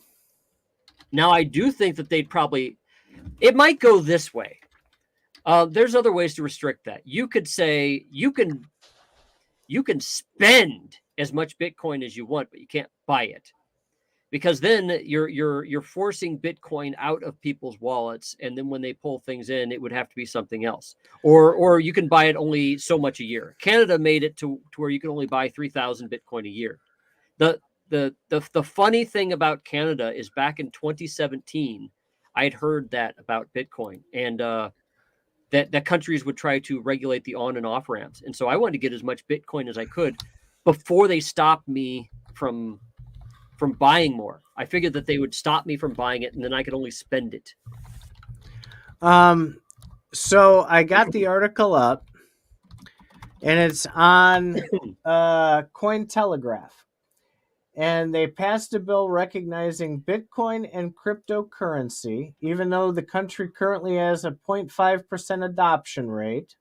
Now, I do think that it might go this way. There's other ways to restrict that. You could say you can spend as much Bitcoin as you want, but you can't buy it. Because then you're forcing Bitcoin out of people's wallets, and then when they pull things in, it would have to be something else. Or you can buy it only so much a year. Canada made it to where you can only buy 3,000 Bitcoin a year. The funny thing about Canada is back in 2017, I had heard that about Bitcoin, and that countries would try to regulate the on and off ramps. And so I wanted to get as much Bitcoin as I could before they stopped me from buying more. I figured that they would stop me from buying it, and then I could only spend it. So I got the article up, and it's on Cointelegraph. And they passed a bill recognizing Bitcoin and cryptocurrency, even though the country currently has a 0.5% adoption rate.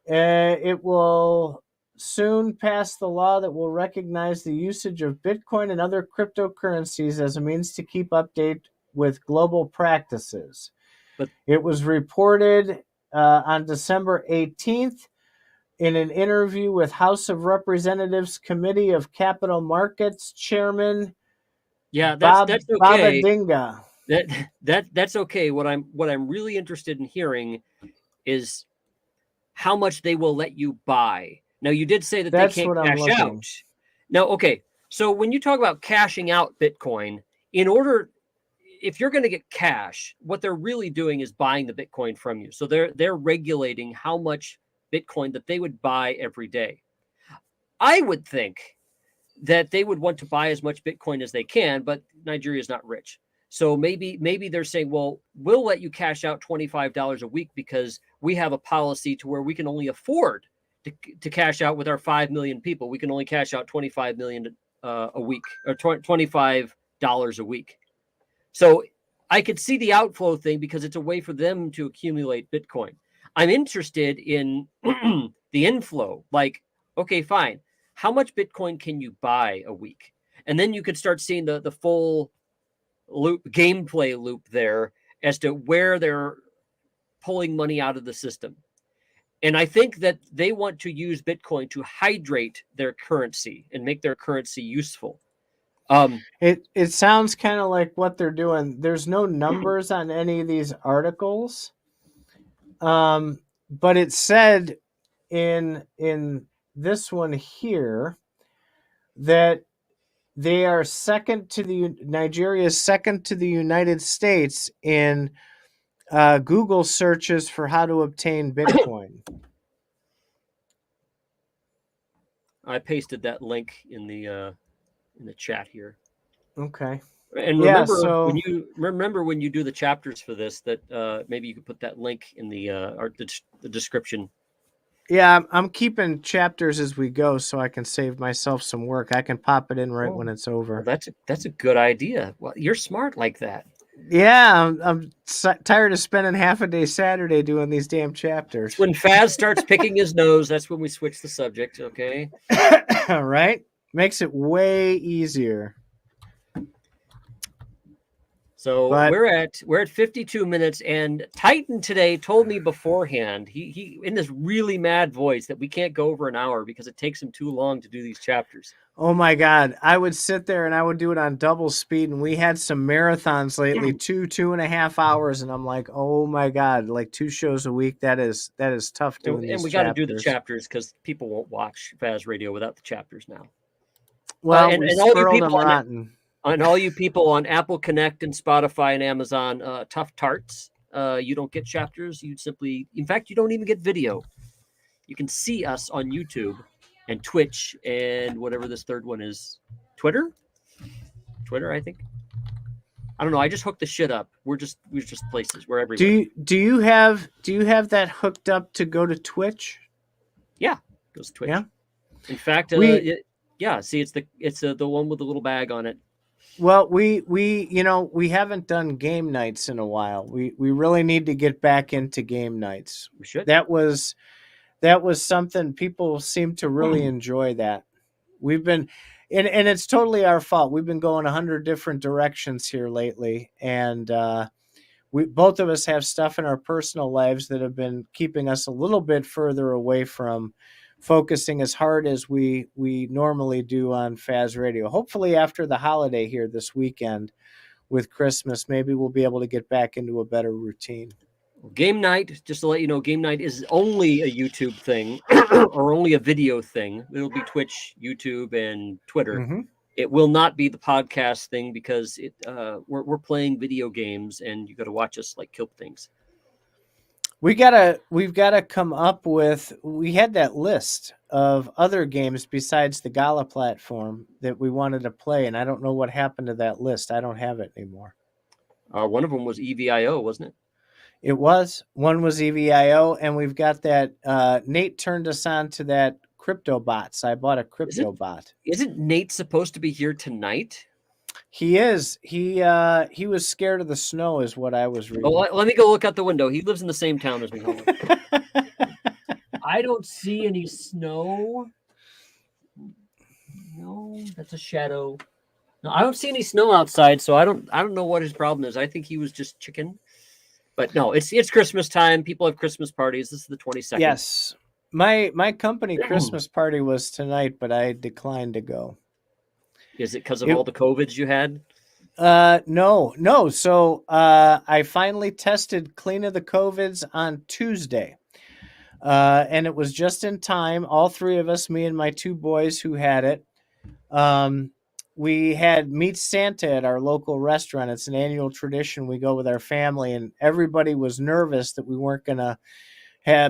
It will soon pass the law that will recognize the usage of Bitcoin and other cryptocurrencies as a means to keep update with global practices. But it was reported on December 18th in an interview with House of Representatives Committee of Capital Markets Chairman that's okay. Babadinga. That's okay. What I'm really interested in hearing is how much they will let you buy. Now, you did say that That's they can't what I'm cash looking. out. Now, okay. So when you talk about cashing out Bitcoin, if you're going to get cash, what they're really doing is buying the Bitcoin from you. So they're regulating how much Bitcoin that they would buy every day. I would think that they would want to buy as much Bitcoin as they can, but Nigeria is not rich. So maybe they're saying, well, we'll let you cash out $25 a week because we have a policy to where we can only afford to cash out with our 5 million people. We can only cash out 25 million a week, or $25 a week. So I could see the outflow thing because it's a way for them to accumulate Bitcoin. I'm interested in the inflow. Like, okay, fine. How much Bitcoin can you buy a week? And then you could start seeing the full gameplay loop there as to where they're pulling money out of the system. And I think that they want to use Bitcoin to hydrate their currency and make their currency useful. It sounds kind of like what they're doing. There's no numbers on any of these articles, but it said in this one here that they are Nigeria is second to the United States in Google searches for how to obtain Bitcoin. I pasted that link in the chat here. Okay. And remember when you do the chapters for this, that maybe you could put that link in the description. Yeah, I'm keeping chapters as we go so I can save myself some work. I can pop it in right when it's over. Well, that's a good idea. Well, you're smart like that. Yeah, I'm tired of spending half a day Saturday doing these damn chapters. When Faz starts picking his nose, that's when we switch the subject, okay? Right? Makes it way easier. So we're at 52 minutes, and Titan today told me beforehand, he in this really mad voice, that we can't go over an hour because it takes him too long to do these chapters. Oh my God. I would sit there and I would do it on double speed, and we had some marathons lately, 2.5 hours, and I'm like, oh my God, like 2 shows a week. That is tough doing these chapters. And we got to do the chapters because people won't watch Faz Radio without the chapters now. Well, and all you people and all you people on Apple Connect and Spotify and Amazon, tough tarts, you don't get chapters. You in fact, you don't even get video. You can see us on YouTube and Twitch and whatever this third one is. Twitter, I think. I don't know. I just hooked the shit up. We're just places. We're everywhere. Do you have that hooked up to go to Twitch? Yeah, it goes to Twitch. Yeah. In fact, see, it's the one with the little bag on it. Well, we haven't done game nights in a while. We really need to get back into game nights. We should. That was something people seem to really enjoy. That we've been, and it's totally our fault. We've been going 100 different directions here lately, and we both of us have stuff in our personal lives that have been keeping us a little bit further away from focusing as hard as we normally do on Faz Radio. Hopefully after the holiday here this weekend with Christmas, maybe we'll be able to get back into a better routine. Game night, just to let you know, game night is only a YouTube thing or only a video thing. It'll be Twitch, YouTube, and Twitter. Mm-hmm. It will not be the podcast thing because we're playing video games and you got to watch us like kill things. We've got to come up with. We had that list of other games besides the Gala platform that we wanted to play, and I don't know what happened to that list. I don't have it anymore. One of them was EVIO, wasn't it? It was. One was EVIO, and we've got that. Nate turned us on to that crypto bots. I bought a crypto bot. Isn't Nate supposed to be here tonight? He is. He was scared of the snow, is what I was reading. Oh, let me go look out the window. He lives in the same town as me. I don't see any snow. No, that's a shadow. No, I don't see any snow outside, so I don't know what his problem is. I think he was just chicken. But no, it's Christmas time. People have Christmas parties. This is the 22nd. Yes. My company Christmas party was tonight, but I declined to go. Is it because of all the COVIDs you had? No. So I finally tested clean of the COVIDs on Tuesday. And it was just in time. All three of us, me and my two boys who had it, we had Meet Santa at our local restaurant. It's an annual tradition. We go with our family, and everybody was nervous that we weren't going to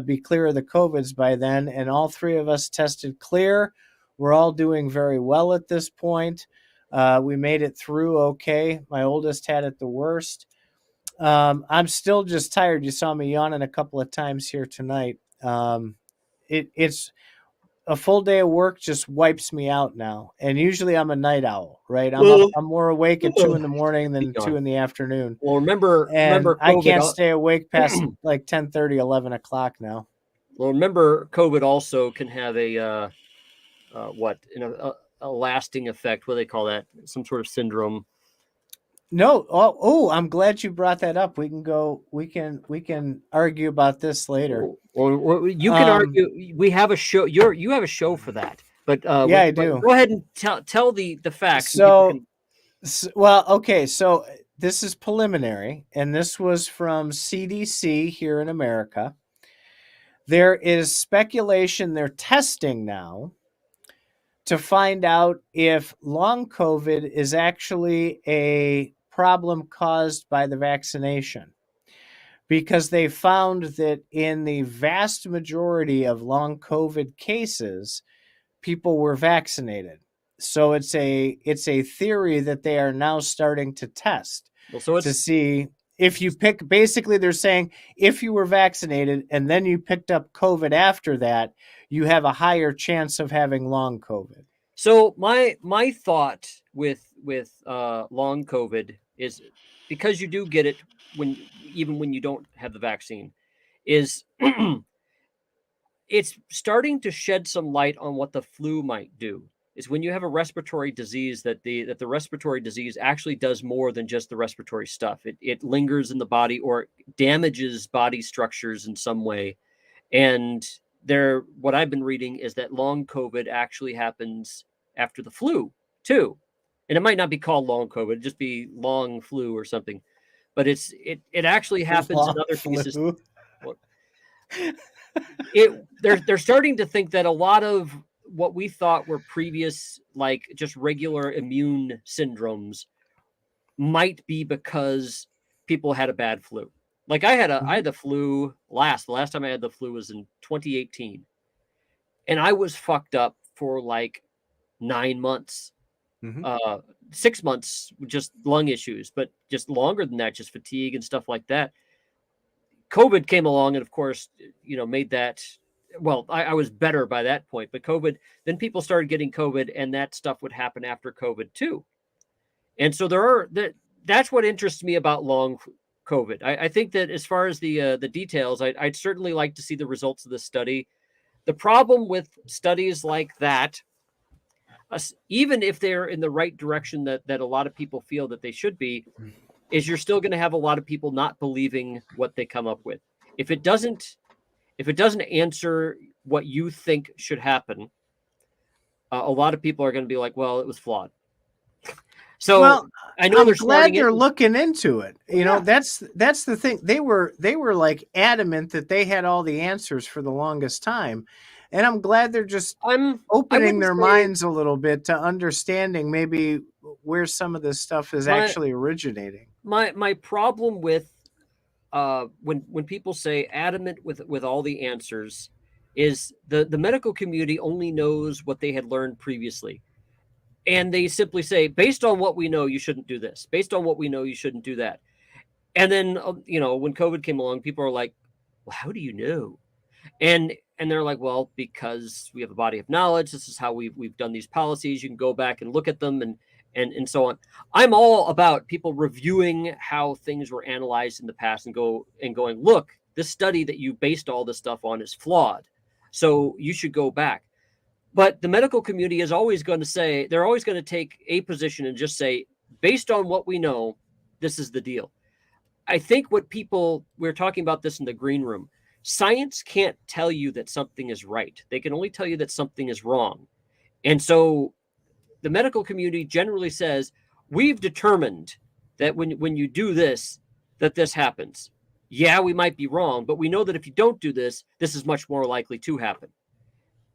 be clear of the COVIDs by then. And all three of us tested clear. We're all doing very well at this point. We made it through okay. My oldest had it the worst. I'm still just tired. You saw me yawning a couple of times here tonight. It's a full day of work just wipes me out now. And usually I'm a night owl, right? I'm more awake at 2 a.m. than 2 p.m. Well, remember COVID, I can't stay awake past like 10:30, 11 o'clock now. Well, remember COVID also can have a lasting effect. What do they call that? Some sort of syndrome. No. Oh, I'm glad you brought that up. We can argue about this later. Or you can argue. We have a show. You have a show for that. But yeah, I do. Go ahead and tell the facts. So okay. So this is preliminary, and this was from CDC here in America. There is speculation they're testing now to find out if long COVID is actually a problem caused by the vaccination, because they found that in the vast majority of long COVID cases, people were vaccinated. So it's a theory that they are now starting to test to see if you basically they're saying if you were vaccinated and then you picked up COVID after that, you have a higher chance of having long COVID. So my thought with long COVID is, because you do get it even when you don't have the vaccine, is it's starting to shed some light on what the flu might do. Is when you have a respiratory disease that the respiratory disease actually does more than just the respiratory stuff. It lingers in the body or damages body structures in some way. And what I've been reading is that long COVID actually happens after the flu too. And it might not be called long COVID, it'd just be long flu or something. But it actually happens in other cases. They're starting to think that a lot of what we thought were previous, like just regular immune syndromes, might be because people had a bad flu. Like I had the flu the last time I had the flu was in 2018. And I was fucked up for like 9 months. 6 months, just lung issues, but just longer than that, just fatigue and stuff like that. COVID came along and of course, made that, well, I was better by that point, but COVID, then people started getting COVID and that stuff would happen after COVID too. And so that's what interests me about long COVID. I think that as far as the details, I'd certainly like to see the results of this study. The problem with studies like that, even if they're in the right direction that a lot of people feel that they should be, is you're still going to have a lot of people not believing what they come up with. If it doesn't answer what you think should happen, a lot of people are going to be like, well, it was flawed. So I know I'm glad they're looking into it. You know, that's the thing. They were like adamant that they had all the answers for the longest time. And I'm glad they're just opening their minds a little bit to understanding maybe where some of this stuff is actually originating. My problem with when people say adamant with all the answers is the medical community only knows what they had learned previously. And they simply say, based on what we know, you shouldn't do this. Based on what we know, you shouldn't do that. And then, when COVID came along, people are like, well, how do you know? And they're like, well, because we have a body of knowledge. This is how we've done these policies. You can go back and look at them and so on. I'm all about people reviewing how things were analyzed in the past and going, look, this study that you based all this stuff on is flawed. So you should go back. But the medical community is always going to say, they're always going to take a position and just say, based on what we know, this is the deal. I think we're talking about this in the green room. Science can't tell you that something is right. They can only tell you that something is wrong. And so the medical community generally says, we've determined that when you do this, that this happens. Yeah, we might be wrong, but we know that if you don't do this, this is much more likely to happen.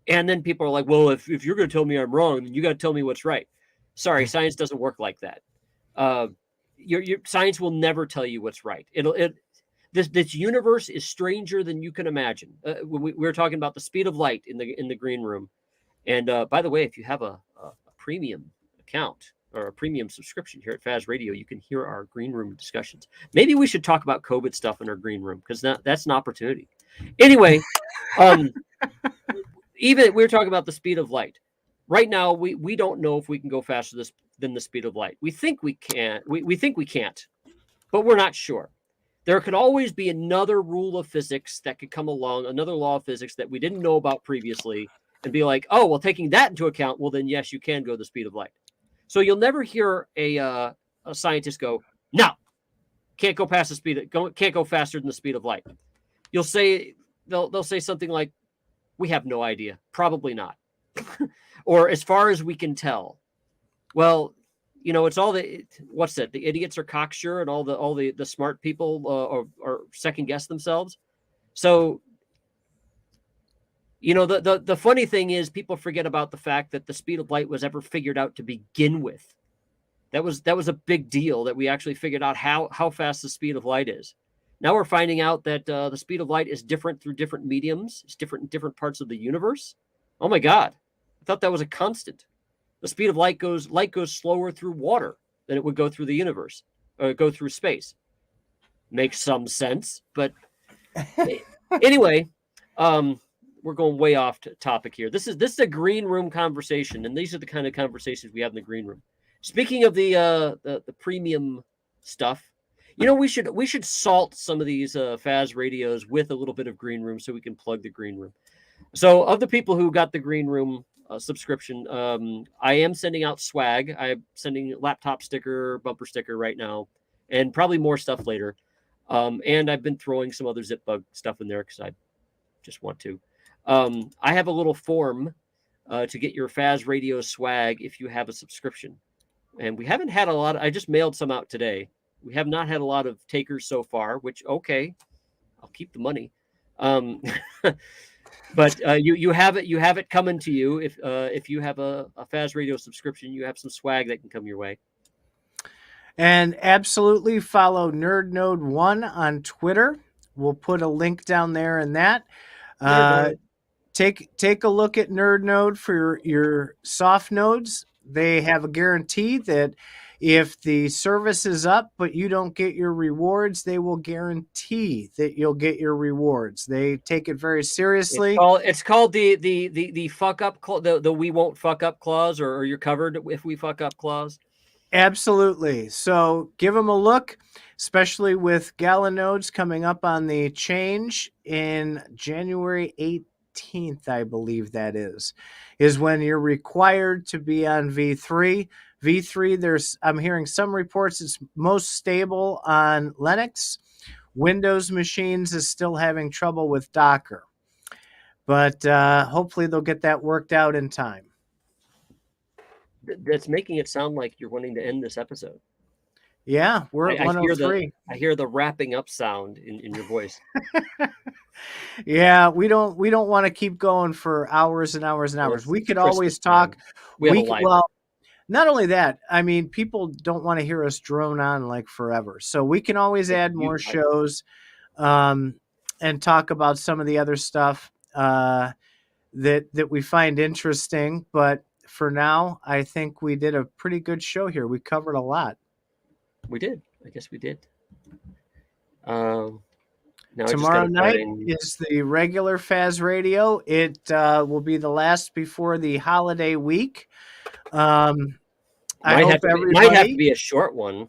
And then people are like, well, if you're going to tell me I'm wrong, then you got to tell me what's right. Sorry, science doesn't work like that. Your science will never tell you what's right. This universe is stranger than you can imagine. When we were talking about the speed of light in the green room, and by the way, if you have a premium account or a premium subscription here at Faz Radio, you can hear our green room discussions. Maybe we should talk about COVID stuff in our green room, because that's an opportunity. Anyway, even we're talking about the speed of light. Right now, we don't know if we can go faster than the speed of light. We think we can. We think we can't, but we're not sure. There could always be another rule of physics that could come along, another law of physics that we didn't know about previously, and be like, oh, well, taking that into account, well, then yes, you can go the speed of light. So you'll never hear a scientist go, no, can't go past the speed. Can't go faster than the speed of light. You'll say they'll say something like, we have no idea, probably not, or as far as we can tell. Well, it's all what's that? The idiots are cocksure, and all the smart people are second guess themselves. So, the funny thing is, people forget about the fact that the speed of light was ever figured out to begin with. That was a big deal, that we actually figured out how fast the speed of light is. Now we're finding out that the speed of light is different through different mediums. It's different in different parts of the universe. Oh my God. I thought that was a constant. The speed of light goes slower through water than it would go through the universe, or go through space. Makes some sense. But anyway, we're going way off topic here. This is a green room conversation, and these are the kind of conversations we have in the green room. Speaking of the premium stuff, we should salt some of these Faz radios with a little bit of green room so we can plug the green room. So of the people who got the green room subscription, I am sending out swag. I'm sending laptop sticker, bumper sticker right now, and probably more stuff later. And I've been throwing some other zip bug stuff in there because I just want to. I have a little form to get your Faz Radio swag if you have a subscription. And we haven't had a lot. I just mailed some out today. We have not had a lot of takers so far, which, okay, I'll keep the money. But you have it coming to you. If you have a Faz Radio subscription, you have some swag that can come your way. And absolutely follow NerdNode1 on Twitter. We'll put a link down there in that. Take a look at NerdNode for your soft nodes. They have a guarantee that if the service is up but you don't get your rewards, they will guarantee that you'll get your rewards. They take it very seriously. It's called the fuck up the we won't fuck up clause, or you're covered if we fuck up clause. Absolutely. So give them a look, especially with Gala nodes coming up on the change in January 18th, I believe that is when you're required to be on V3. V3, I'm hearing some reports it's most stable on Linux. Windows machines is still having trouble with Docker. But hopefully they'll get that worked out in time. That's making it sound like you're wanting to end this episode. Yeah, we're at 103. I hear the wrapping up sound in your voice. Yeah, we don't want to keep going for hours and hours and hours. We could always talk. Well, not only that, I mean, people don't want to hear us drone on like forever. So we can always add more shows and talk about some of the other stuff that we find interesting. But for now, I think we did a pretty good show here. We covered a lot. We did. I guess we did. Tomorrow night is the regular Faz Radio. It will be the last before the holiday week. I hope everybody might have to be a short one.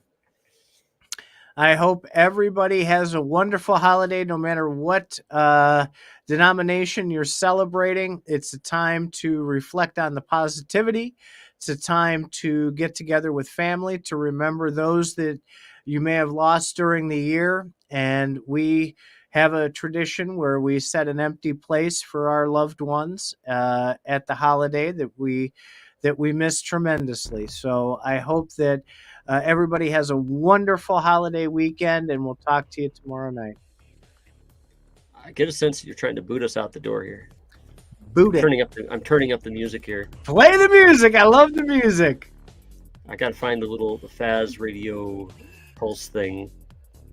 I hope everybody has a wonderful holiday, no matter what denomination you're celebrating. It's a time to reflect on the positivity. It's a time to get together with family, to remember those that you may have lost during the year. And we have a tradition where we set an empty place for our loved ones at the holiday that we miss tremendously. So I hope that everybody has a wonderful holiday weekend, and we'll talk to you tomorrow night. I get a sense that you're trying to boot us out the door here. Boot it. I'm turning up the music here. Play the music. I love the music. I got to find the Faz Radio pulse thing.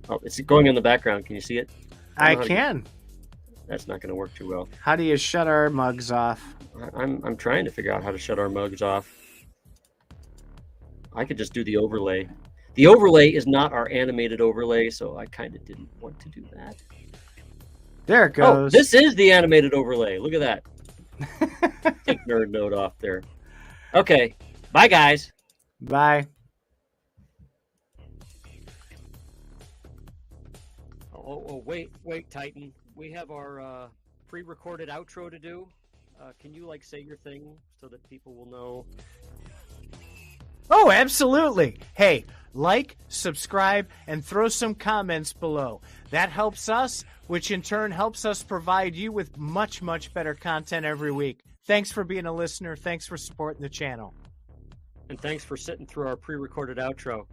Oh, it's going in the background. Can you see it? I can. That's not going to work too well. How do you shut our mugs off? I'm trying to figure out how to shut our mugs off. I could just do the overlay. The overlay is not our animated overlay, so I kind of didn't want to do that. There it goes. Oh, this is the animated overlay. Look at that. Take nerd note off there. Okay. Bye, guys. Bye. Oh, wait, Titan. We have our pre-recorded outro to do. Can you say your thing so that people will know? Oh, absolutely. Hey, like, subscribe, and throw some comments below. That helps us, which in turn helps us provide you with much, much better content every week. Thanks for being a listener. Thanks for supporting the channel. And thanks for sitting through our pre-recorded outro.